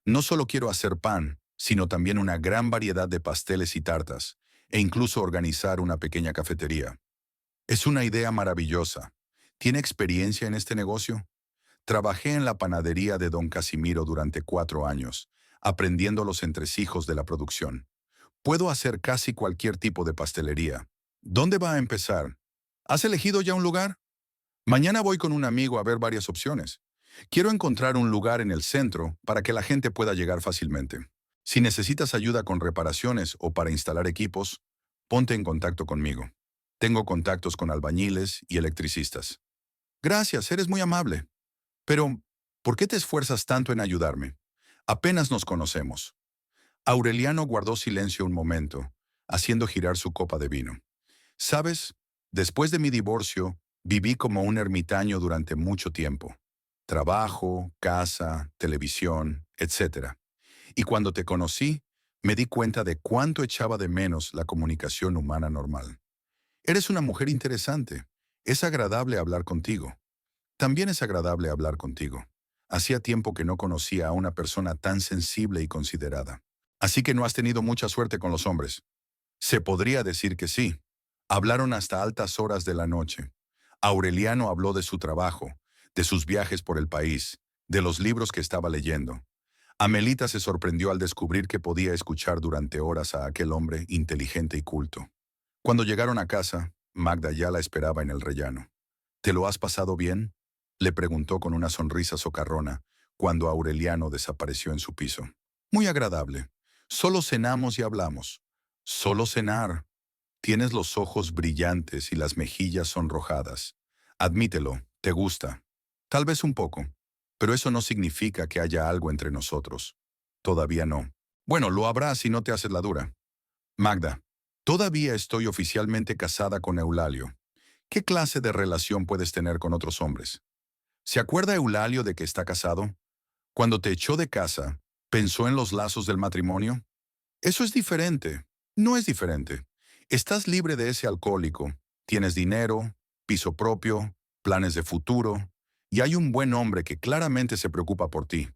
No solo quiero hacer pan, sino también una gran variedad de pasteles y tartas, e incluso organizar una pequeña cafetería. Es una idea maravillosa. ¿Tiene experiencia en este negocio? Trabajé en la panadería de don Casimiro durante 4 años, aprendiendo los entresijos de la producción. Puedo hacer casi cualquier tipo de pastelería. ¿Dónde va a empezar? ¿Has elegido ya un lugar? Mañana voy con un amigo a ver varias opciones. Quiero encontrar un lugar en el centro para que la gente pueda llegar fácilmente. Si necesitas ayuda con reparaciones o para instalar equipos, ponte en contacto conmigo. Tengo contactos con albañiles y electricistas. Gracias, eres muy amable. Pero, ¿por qué te esfuerzas tanto en ayudarme? Apenas nos conocemos. Aureliano guardó silencio un momento, haciendo girar su copa de vino. ¿Sabes? Después de mi divorcio, viví como un ermitaño durante mucho tiempo. Trabajo, casa, televisión, etcétera. Y cuando te conocí, me di cuenta de cuánto echaba de menos la comunicación humana normal. Eres una mujer interesante. Es agradable hablar contigo. También es agradable hablar contigo. Hacía tiempo que no conocía a una persona tan sensible y considerada. Así que no has tenido mucha suerte con los hombres. Se podría decir que sí. Hablaron hasta altas horas de la noche. Aureliano habló de su trabajo, de sus viajes por el país, de los libros que estaba leyendo. Amelita se sorprendió al descubrir que podía escuchar durante horas a aquel hombre inteligente y culto. Cuando llegaron a casa, Magda ya la esperaba en el rellano. ¿Te lo has pasado bien?, le preguntó con una sonrisa socarrona, cuando Aureliano desapareció en su piso. Muy agradable. Solo cenamos y hablamos. Solo cenar. Tienes los ojos brillantes y las mejillas sonrojadas. Admítelo, te gusta. Tal vez un poco. Pero eso no significa que haya algo entre nosotros. Todavía no. Bueno, lo habrá si no te haces la dura. Magda, todavía estoy oficialmente casada con Eulalio. ¿Qué clase de relación puedes tener con otros hombres? ¿Se acuerda Eulalio de que está casado? Cuando te echó de casa, ¿pensó en los lazos del matrimonio? Eso es diferente. No es diferente. Estás libre de ese alcohólico. Tienes dinero, piso propio, planes de futuro, y hay un buen hombre que claramente se preocupa por ti.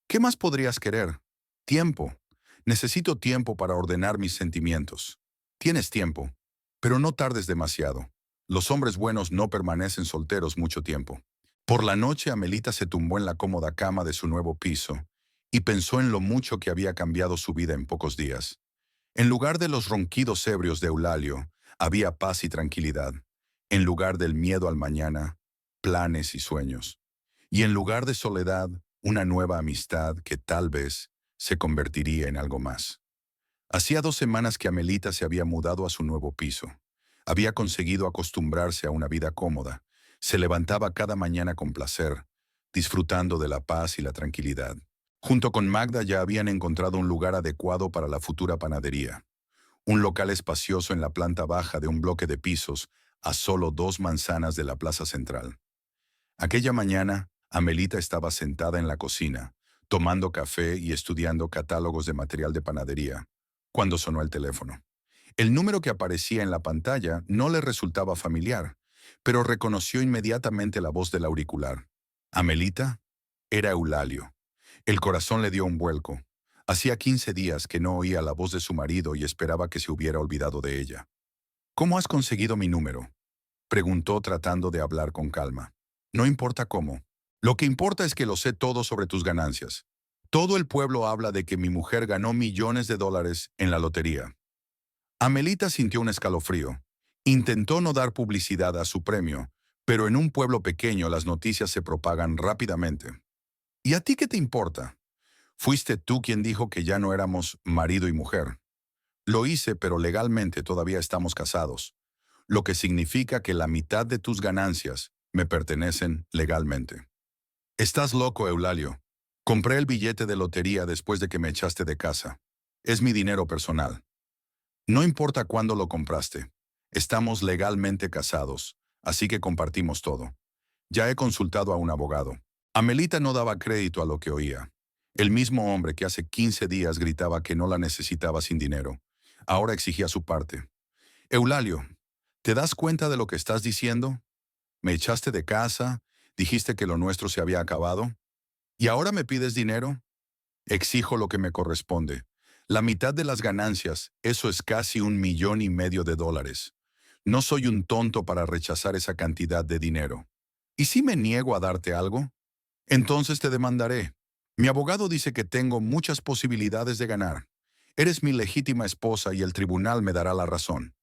¿Qué más podrías querer? Tiempo. Necesito tiempo para ordenar mis sentimientos. Tienes tiempo, pero no tardes demasiado. Los hombres buenos no permanecen solteros mucho tiempo. Por la noche, Amelita se tumbó en la cómoda cama de su nuevo piso y pensó en lo mucho que había cambiado su vida en pocos días. En lugar de los ronquidos ebrios de Eulalio, había paz y tranquilidad. En lugar del miedo al mañana, planes y sueños. Y en lugar de soledad, una nueva amistad que tal vez se convertiría en algo más. Hacía 2 semanas que Amelita se había mudado a su nuevo piso. Había conseguido acostumbrarse a una vida cómoda. Se levantaba cada mañana con placer, disfrutando de la paz y la tranquilidad. Junto con Magda ya habían encontrado un lugar adecuado para la futura panadería. Un local espacioso en la planta baja de un bloque de pisos, a solo 2 manzanas de la plaza central. Aquella mañana, Amelita estaba sentada en la cocina, tomando café y estudiando catálogos de material de panadería, cuando sonó el teléfono. El número que aparecía en la pantalla no le resultaba familiar, pero reconoció inmediatamente la voz del auricular. Amelita, era Eulalio. El corazón le dio un vuelco. Hacía 15 días que no oía la voz de su marido y esperaba que se hubiera olvidado de ella. ¿Cómo has conseguido mi número?, preguntó tratando de hablar con calma. No importa cómo. Lo que importa es que lo sé todo sobre tus ganancias. Todo el pueblo habla de que mi mujer ganó millones de dólares en la lotería. Amelita sintió un escalofrío. Intentó no dar publicidad a su premio, pero en un pueblo pequeño las noticias se propagan rápidamente. ¿Y a ti qué te importa? Fuiste tú quien dijo que ya no éramos marido y mujer. Lo hice, pero legalmente todavía estamos casados, lo que significa que la mitad de tus ganancias me pertenecen legalmente. Estás loco, Eulalio. Compré el billete de lotería después de que me echaste de casa. Es mi dinero personal. No importa cuándo lo compraste. Estamos legalmente casados, así que compartimos todo. Ya he consultado a un abogado. Amelita no daba crédito a lo que oía. El mismo hombre que hace 15 días gritaba que no la necesitaba sin dinero, ahora exigía su parte. Eulalio, ¿te das cuenta de lo que estás diciendo? Me echaste de casa, dijiste que lo nuestro se había acabado, ¿y ahora me pides dinero? Exijo lo que me corresponde. La mitad de las ganancias, eso es casi 1,5 millones de dólares. No soy un tonto para rechazar esa cantidad de dinero. ¿Y si me niego a darte algo? Entonces te demandaré. Mi abogado dice que tengo muchas posibilidades de ganar. Eres mi legítima esposa y el tribunal me dará la razón.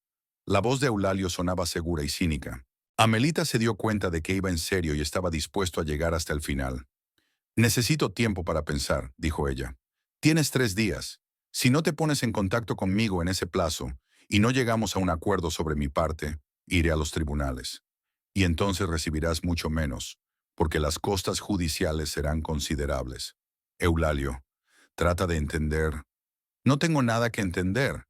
La voz de Eulalio sonaba segura y cínica. Amelita se dio cuenta de que iba en serio y estaba dispuesto a llegar hasta el final. Necesito tiempo para pensar, dijo ella. Tienes 3 días. Si no te pones en contacto conmigo en ese plazo y no llegamos a un acuerdo sobre mi parte, iré a los tribunales. Y entonces recibirás mucho menos, porque las costas judiciales serán considerables. Eulalio, trata de entender. No tengo nada que entender.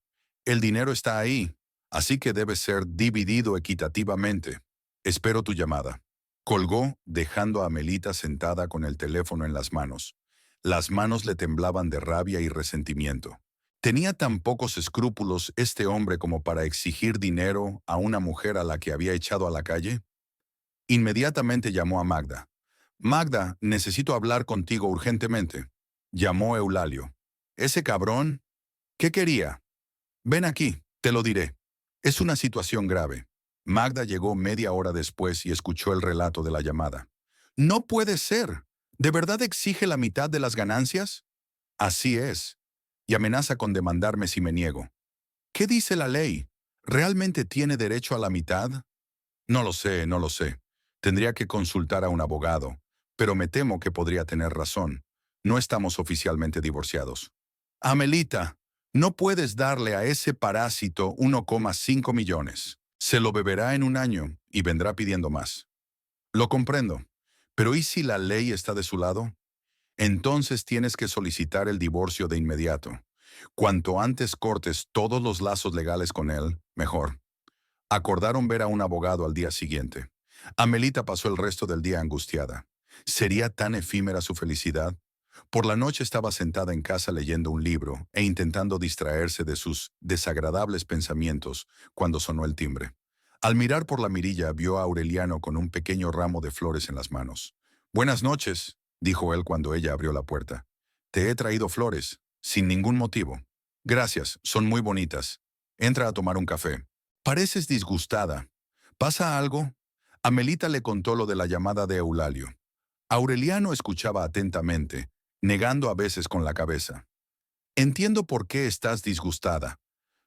El dinero está ahí, así que debe ser dividido equitativamente. Espero tu llamada. Colgó, dejando a Amelita sentada con el teléfono en las manos. Las manos le temblaban de rabia y resentimiento. ¿Tenía tan pocos escrúpulos este hombre como para exigir dinero a una mujer a la que había echado a la calle? Inmediatamente llamó a Magda. Magda, necesito hablar contigo urgentemente. Llamó Eulalio. ¿Ese cabrón? ¿Qué quería? Ven aquí, te lo diré. Es una situación grave. Magda llegó media hora después y escuchó el relato de la llamada. No puede ser. ¿De verdad exige la mitad de las ganancias? Así es. Y amenaza con demandarme si me niego. ¿Qué dice la ley? ¿Realmente tiene derecho a la mitad? No lo sé, no lo sé. Tendría que consultar a un abogado, pero me temo que podría tener razón. No estamos oficialmente divorciados. Amelita, no puedes darle a ese parásito 1,5 millones. Se lo beberá en un año y vendrá pidiendo más. Lo comprendo, pero ¿y si la ley está de su lado? Entonces tienes que solicitar el divorcio de inmediato. Cuanto antes cortes todos los lazos legales con él, mejor. Acordaron ver a un abogado al día siguiente. Amelita pasó el resto del día angustiada. ¿Sería tan efímera su felicidad? Por la noche estaba sentada en casa leyendo un libro e intentando distraerse de sus desagradables pensamientos cuando sonó el timbre. Al mirar por la mirilla vio a Aureliano con un pequeño ramo de flores en las manos. «Buenas noches», dijo él cuando ella abrió la puerta. «Te he traído flores, sin ningún motivo». «Gracias, son muy bonitas. Entra a tomar un café». «Pareces disgustada. ¿Pasa algo?» Amelita le contó lo de la llamada de Eulalio. Aureliano escuchaba atentamente, negando a veces con la cabeza. «Entiendo por qué estás disgustada,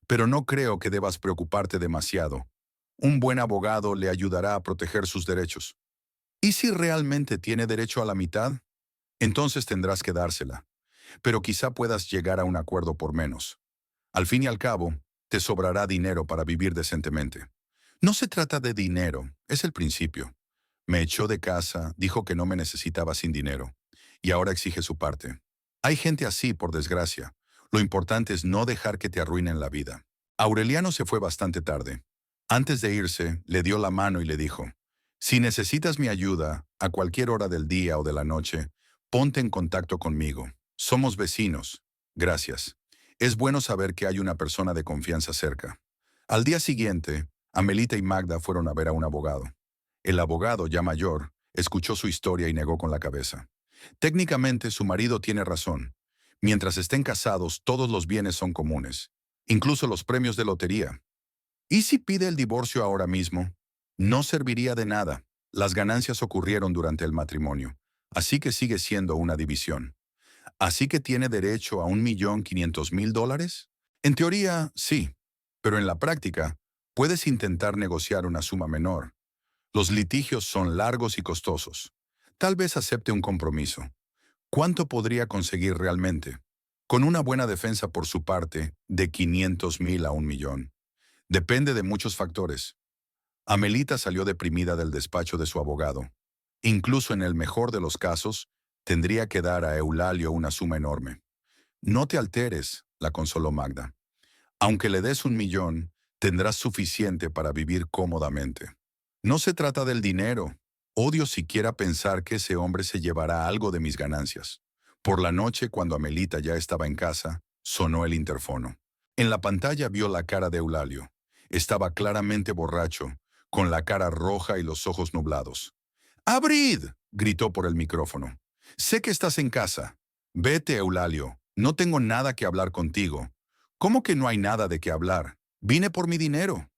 pero no creo que debas preocuparte demasiado. Un buen abogado le ayudará a proteger sus derechos. ¿Y si realmente tiene derecho a la mitad? Entonces tendrás que dársela, pero quizá puedas llegar a un acuerdo por menos. Al fin y al cabo, te sobrará dinero para vivir decentemente. No se trata de dinero, es el principio. Me echó de casa, dijo que no me necesitaba sin dinero, y ahora exige su parte. Hay gente así, por desgracia. Lo importante es no dejar que te arruinen la vida. Aureliano se fue bastante tarde. Antes de irse, le dio la mano y le dijo, si necesitas mi ayuda, a cualquier hora del día o de la noche, ponte en contacto conmigo. Somos vecinos. Gracias. Es bueno saber que hay una persona de confianza cerca. Al día siguiente, Amelita y Magda fueron a ver a un abogado. El abogado, ya mayor, escuchó su historia y negó con la cabeza. Técnicamente, su marido tiene razón. Mientras estén casados, todos los bienes son comunes, incluso los premios de lotería. ¿Y si pide el divorcio ahora mismo? No serviría de nada. Las ganancias ocurrieron durante el matrimonio, así que sigue siendo una división. ¿Así que tiene derecho a $1.500.000? En teoría, sí, pero en la práctica, puedes intentar negociar una suma menor. Los litigios son largos y costosos. Tal vez acepte un compromiso. ¿Cuánto podría conseguir realmente? Con una buena defensa por su parte, de 500.000 a 1 millón. Depende de muchos factores. Amelita salió deprimida del despacho de su abogado. Incluso en el mejor de los casos, tendría que dar a Eulalio una suma enorme. No te alteres, la consoló Magda. Aunque le des 1 millón, tendrás suficiente para vivir cómodamente. No se trata del dinero. Odio siquiera pensar que ese hombre se llevará algo de mis ganancias. Por la noche, cuando Amelita ya estaba en casa, sonó el interfono. En la pantalla vio la cara de Eulalio. Estaba claramente borracho, con la cara roja y los ojos nublados. ¡Abrid!, gritó por el micrófono. Sé que estás en casa. Vete, Eulalio. No tengo nada que hablar contigo. ¿Cómo que no hay nada de qué hablar? Vine por mi dinero.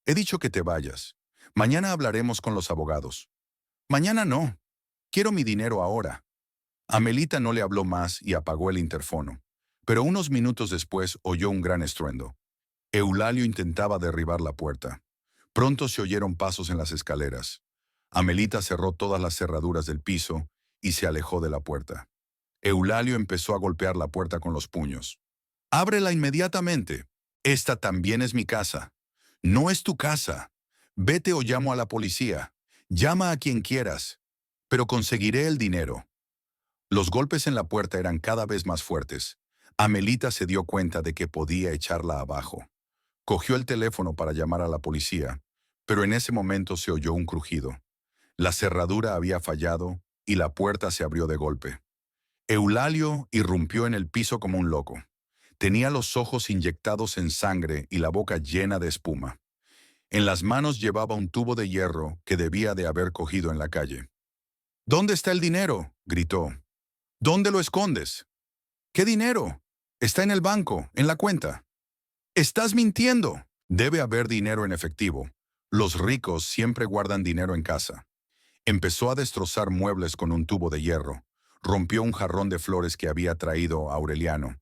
He dicho que te vayas. Mañana hablaremos con los abogados. Mañana no. Quiero mi dinero ahora. Amelita no le habló más y apagó el interfono. Pero unos minutos después oyó un gran estruendo. Eulalio intentaba derribar la puerta. Pronto se oyeron pasos en las escaleras. Amelita cerró todas las cerraduras del piso y se alejó de la puerta. Eulalio empezó a golpear la puerta con los puños. «Ábrela inmediatamente. Esta también es mi casa. No es tu casa. Vete o llamo a la policía. Llama a quien quieras. Pero conseguiré el dinero». Los golpes en la puerta eran cada vez más fuertes. Amelita se dio cuenta de que podía echarla abajo. Cogió el teléfono para llamar a la policía, pero en ese momento se oyó un crujido. La cerradura había fallado y la puerta se abrió de golpe. Eulalio irrumpió en el piso como un loco. Tenía los ojos inyectados en sangre y la boca llena de espuma. En las manos llevaba un tubo de hierro que debía de haber cogido en la calle. «¿Dónde está el dinero?», gritó. «¿Dónde lo escondes?». «¿Qué dinero?». «Está en el banco, en la cuenta». «Estás mintiendo». «Debe haber dinero en efectivo. Los ricos siempre guardan dinero en casa». Empezó a destrozar muebles con un tubo de hierro. Rompió un jarrón de flores que había traído Aureliano.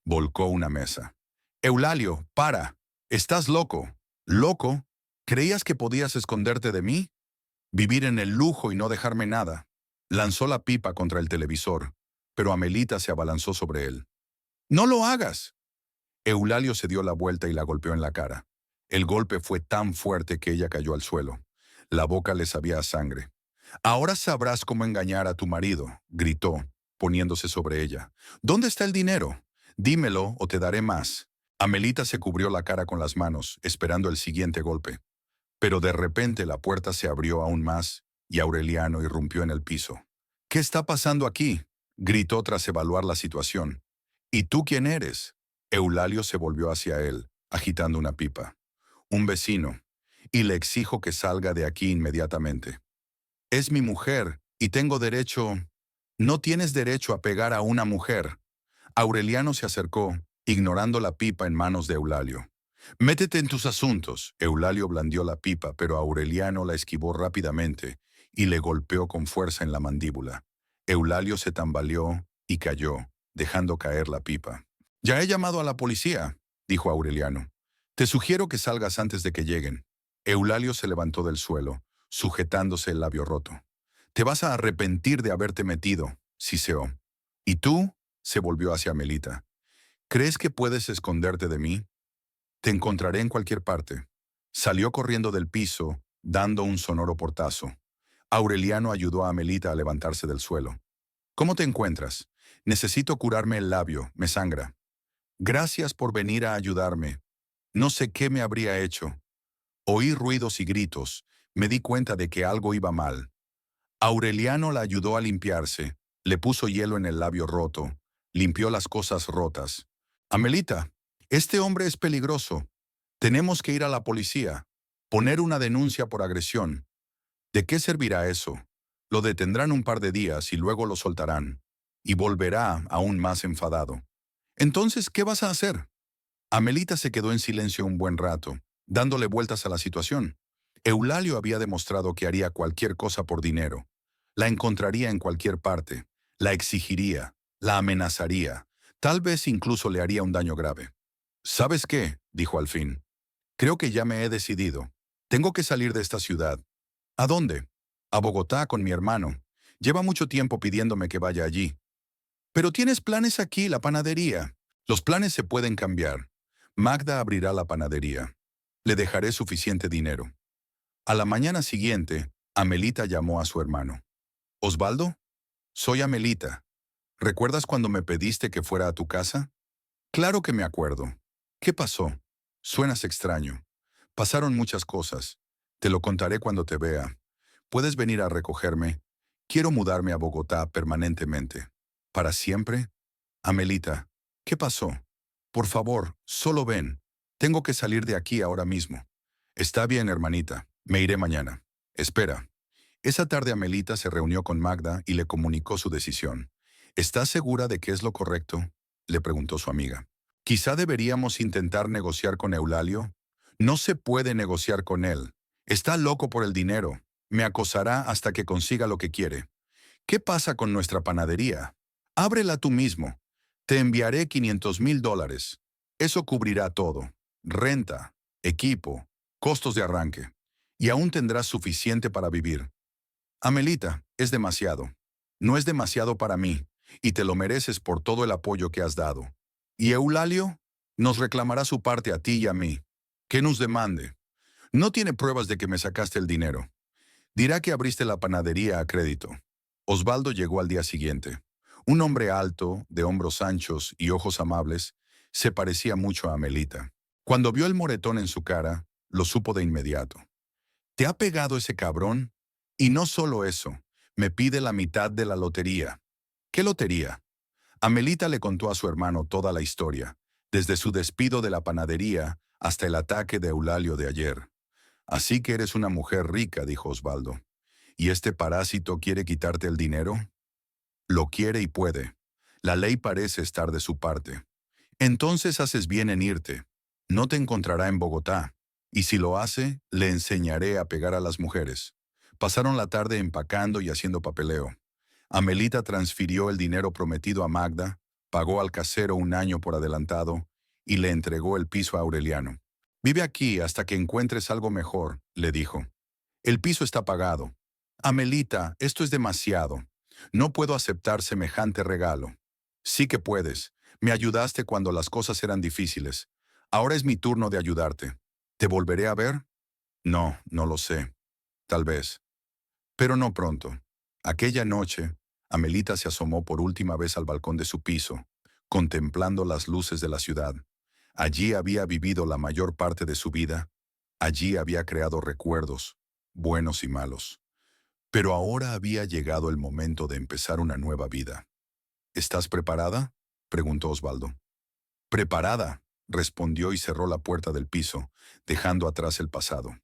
Volcó una mesa. «Eulalio, para. Estás loco». «¿Loco? ¿Creías que podías esconderte de mí? Vivir en el lujo y no dejarme nada». Lanzó la pipa contra el televisor, pero Amelita se abalanzó sobre él. «¡No lo hagas!». Eulalio se dio la vuelta y la golpeó en la cara. El golpe fue tan fuerte que ella cayó al suelo. La boca le sabía a sangre. «Ahora sabrás cómo engañar a tu marido», gritó, poniéndose sobre ella. «¿Dónde está el dinero? Dímelo o te daré más». Amelita se cubrió la cara con las manos, esperando el siguiente golpe. Pero de repente la puerta se abrió aún más y Aureliano irrumpió en el piso. «¿Qué está pasando aquí?», gritó tras evaluar la situación. «¿Y tú quién eres?». Eulalio se volvió hacia él, agitando una pipa. «Un vecino, y le exijo que salga de aquí inmediatamente». «Es mi mujer, y tengo derecho». «No tienes derecho a pegar a una mujer». Aureliano se acercó, ignorando la pipa en manos de Eulalio. «Métete en tus asuntos». Eulalio blandió la pipa, pero Aureliano la esquivó rápidamente y le golpeó con fuerza en la mandíbula. Eulalio se tambaleó y cayó, dejando caer la pipa. «Ya he llamado a la policía», dijo Aureliano. «Te sugiero que salgas antes de que lleguen». Eulalio se levantó del suelo, sujetándose el labio roto. «Te vas a arrepentir de haberte metido», siseó. «¿Y tú?», se volvió hacia Amelita. «¿Crees que puedes esconderte de mí? Te encontraré en cualquier parte». Salió corriendo del piso, dando un sonoro portazo. Aureliano ayudó a Amelita a levantarse del suelo. «¿Cómo te encuentras?». Necesito curarme el labio, me sangra. Gracias por venir a ayudarme. No sé qué me habría hecho. Oí ruidos y gritos. Me di cuenta de que algo iba mal. Aureliano la ayudó a limpiarse. Le puso hielo en el labio roto. Limpió las cosas rotas. Amelita, este hombre es peligroso. Tenemos que ir a la policía. Poner una denuncia por agresión. ¿De qué servirá eso? Lo detendrán un par de días y luego lo soltarán. Y volverá aún más enfadado. Entonces, ¿qué vas a hacer? Amelita se quedó en silencio un buen rato, dándole vueltas a la situación. Eulalio había demostrado que haría cualquier cosa por dinero. La encontraría en cualquier parte, la exigiría, la amenazaría, tal vez incluso le haría un daño grave. ¿Sabes qué?, dijo al fin. Creo que ya me he decidido. Tengo que salir de esta ciudad. ¿A dónde? A Bogotá con mi hermano. Lleva mucho tiempo pidiéndome que vaya allí. Pero tienes planes aquí, la panadería. Los planes se pueden cambiar. Magda abrirá la panadería. Le dejaré suficiente dinero. A la mañana siguiente, Amelita llamó a su hermano. «Osvaldo, soy Amelita. ¿Recuerdas cuando me pediste que fuera a tu casa?» «Claro que me acuerdo. ¿Qué pasó?» «Suenas extraño. Pasaron muchas cosas. Te lo contaré cuando te vea. ¿Puedes venir a recogerme? Quiero mudarme a Bogotá permanentemente». «¿Para siempre?» «Amelita, ¿qué pasó? Por favor, solo ven. Tengo que salir de aquí ahora mismo». «Está bien, hermanita. Me iré mañana». «Espera». Esa tarde Amelita se reunió con Magda y le comunicó su decisión. «¿Estás segura de que es lo correcto?», le preguntó su amiga. «Quizá deberíamos intentar negociar con Eulalio». «No se puede negociar con él. Está loco por el dinero. Me acosará hasta que consiga lo que quiere». «¿Qué pasa con nuestra panadería?» «Ábrela tú mismo. Te enviaré $500,000. Eso cubrirá todo. Renta, equipo, costos de arranque. Y aún tendrás suficiente para vivir». «Amelita, es demasiado. No es demasiado para mí, y te lo mereces por todo el apoyo que has dado. Y Eulalio nos reclamará su parte a ti y a mí. Que nos demande. No tiene pruebas de que me sacaste el dinero. Dirá que abriste la panadería a crédito». Osvaldo llegó al día siguiente. Un hombre alto, de hombros anchos y ojos amables, se parecía mucho a Amelita. Cuando vio el moretón en su cara, lo supo de inmediato. «¿Te ha pegado ese cabrón? Y no solo eso, me pide la mitad de la lotería». «¿Qué lotería?». Amelita le contó a su hermano toda la historia, desde su despido de la panadería hasta el ataque de Eulalio de ayer. «Así que eres una mujer rica», dijo Osvaldo. «¿Y este parásito quiere quitarte el dinero?». «Lo quiere y puede. La ley parece estar de su parte». «Entonces haces bien en irte. No te encontrará en Bogotá. Y si lo hace, le enseñaré a pegar a las mujeres». Pasaron la tarde empacando y haciendo papeleo. Amelita transfirió el dinero prometido a Magda, pagó al casero un año por adelantado y le entregó el piso a Aureliano. «Vive aquí hasta que encuentres algo mejor», le dijo. «El piso está pagado». «Amelita, esto es demasiado. No puedo aceptar semejante regalo». «Sí que puedes. Me ayudaste cuando las cosas eran difíciles. Ahora es mi turno de ayudarte. ¿Te volveré a ver?». «No, no lo sé. Tal vez. Pero no pronto». Aquella noche, Amelita se asomó por última vez al balcón de su piso, contemplando las luces de la ciudad. Allí había vivido la mayor parte de su vida. Allí había creado recuerdos, buenos y malos. Pero ahora había llegado el momento de empezar una nueva vida. «¿Estás preparada?», preguntó Osvaldo. «Preparada», respondió y cerró la puerta del piso, dejando atrás el pasado.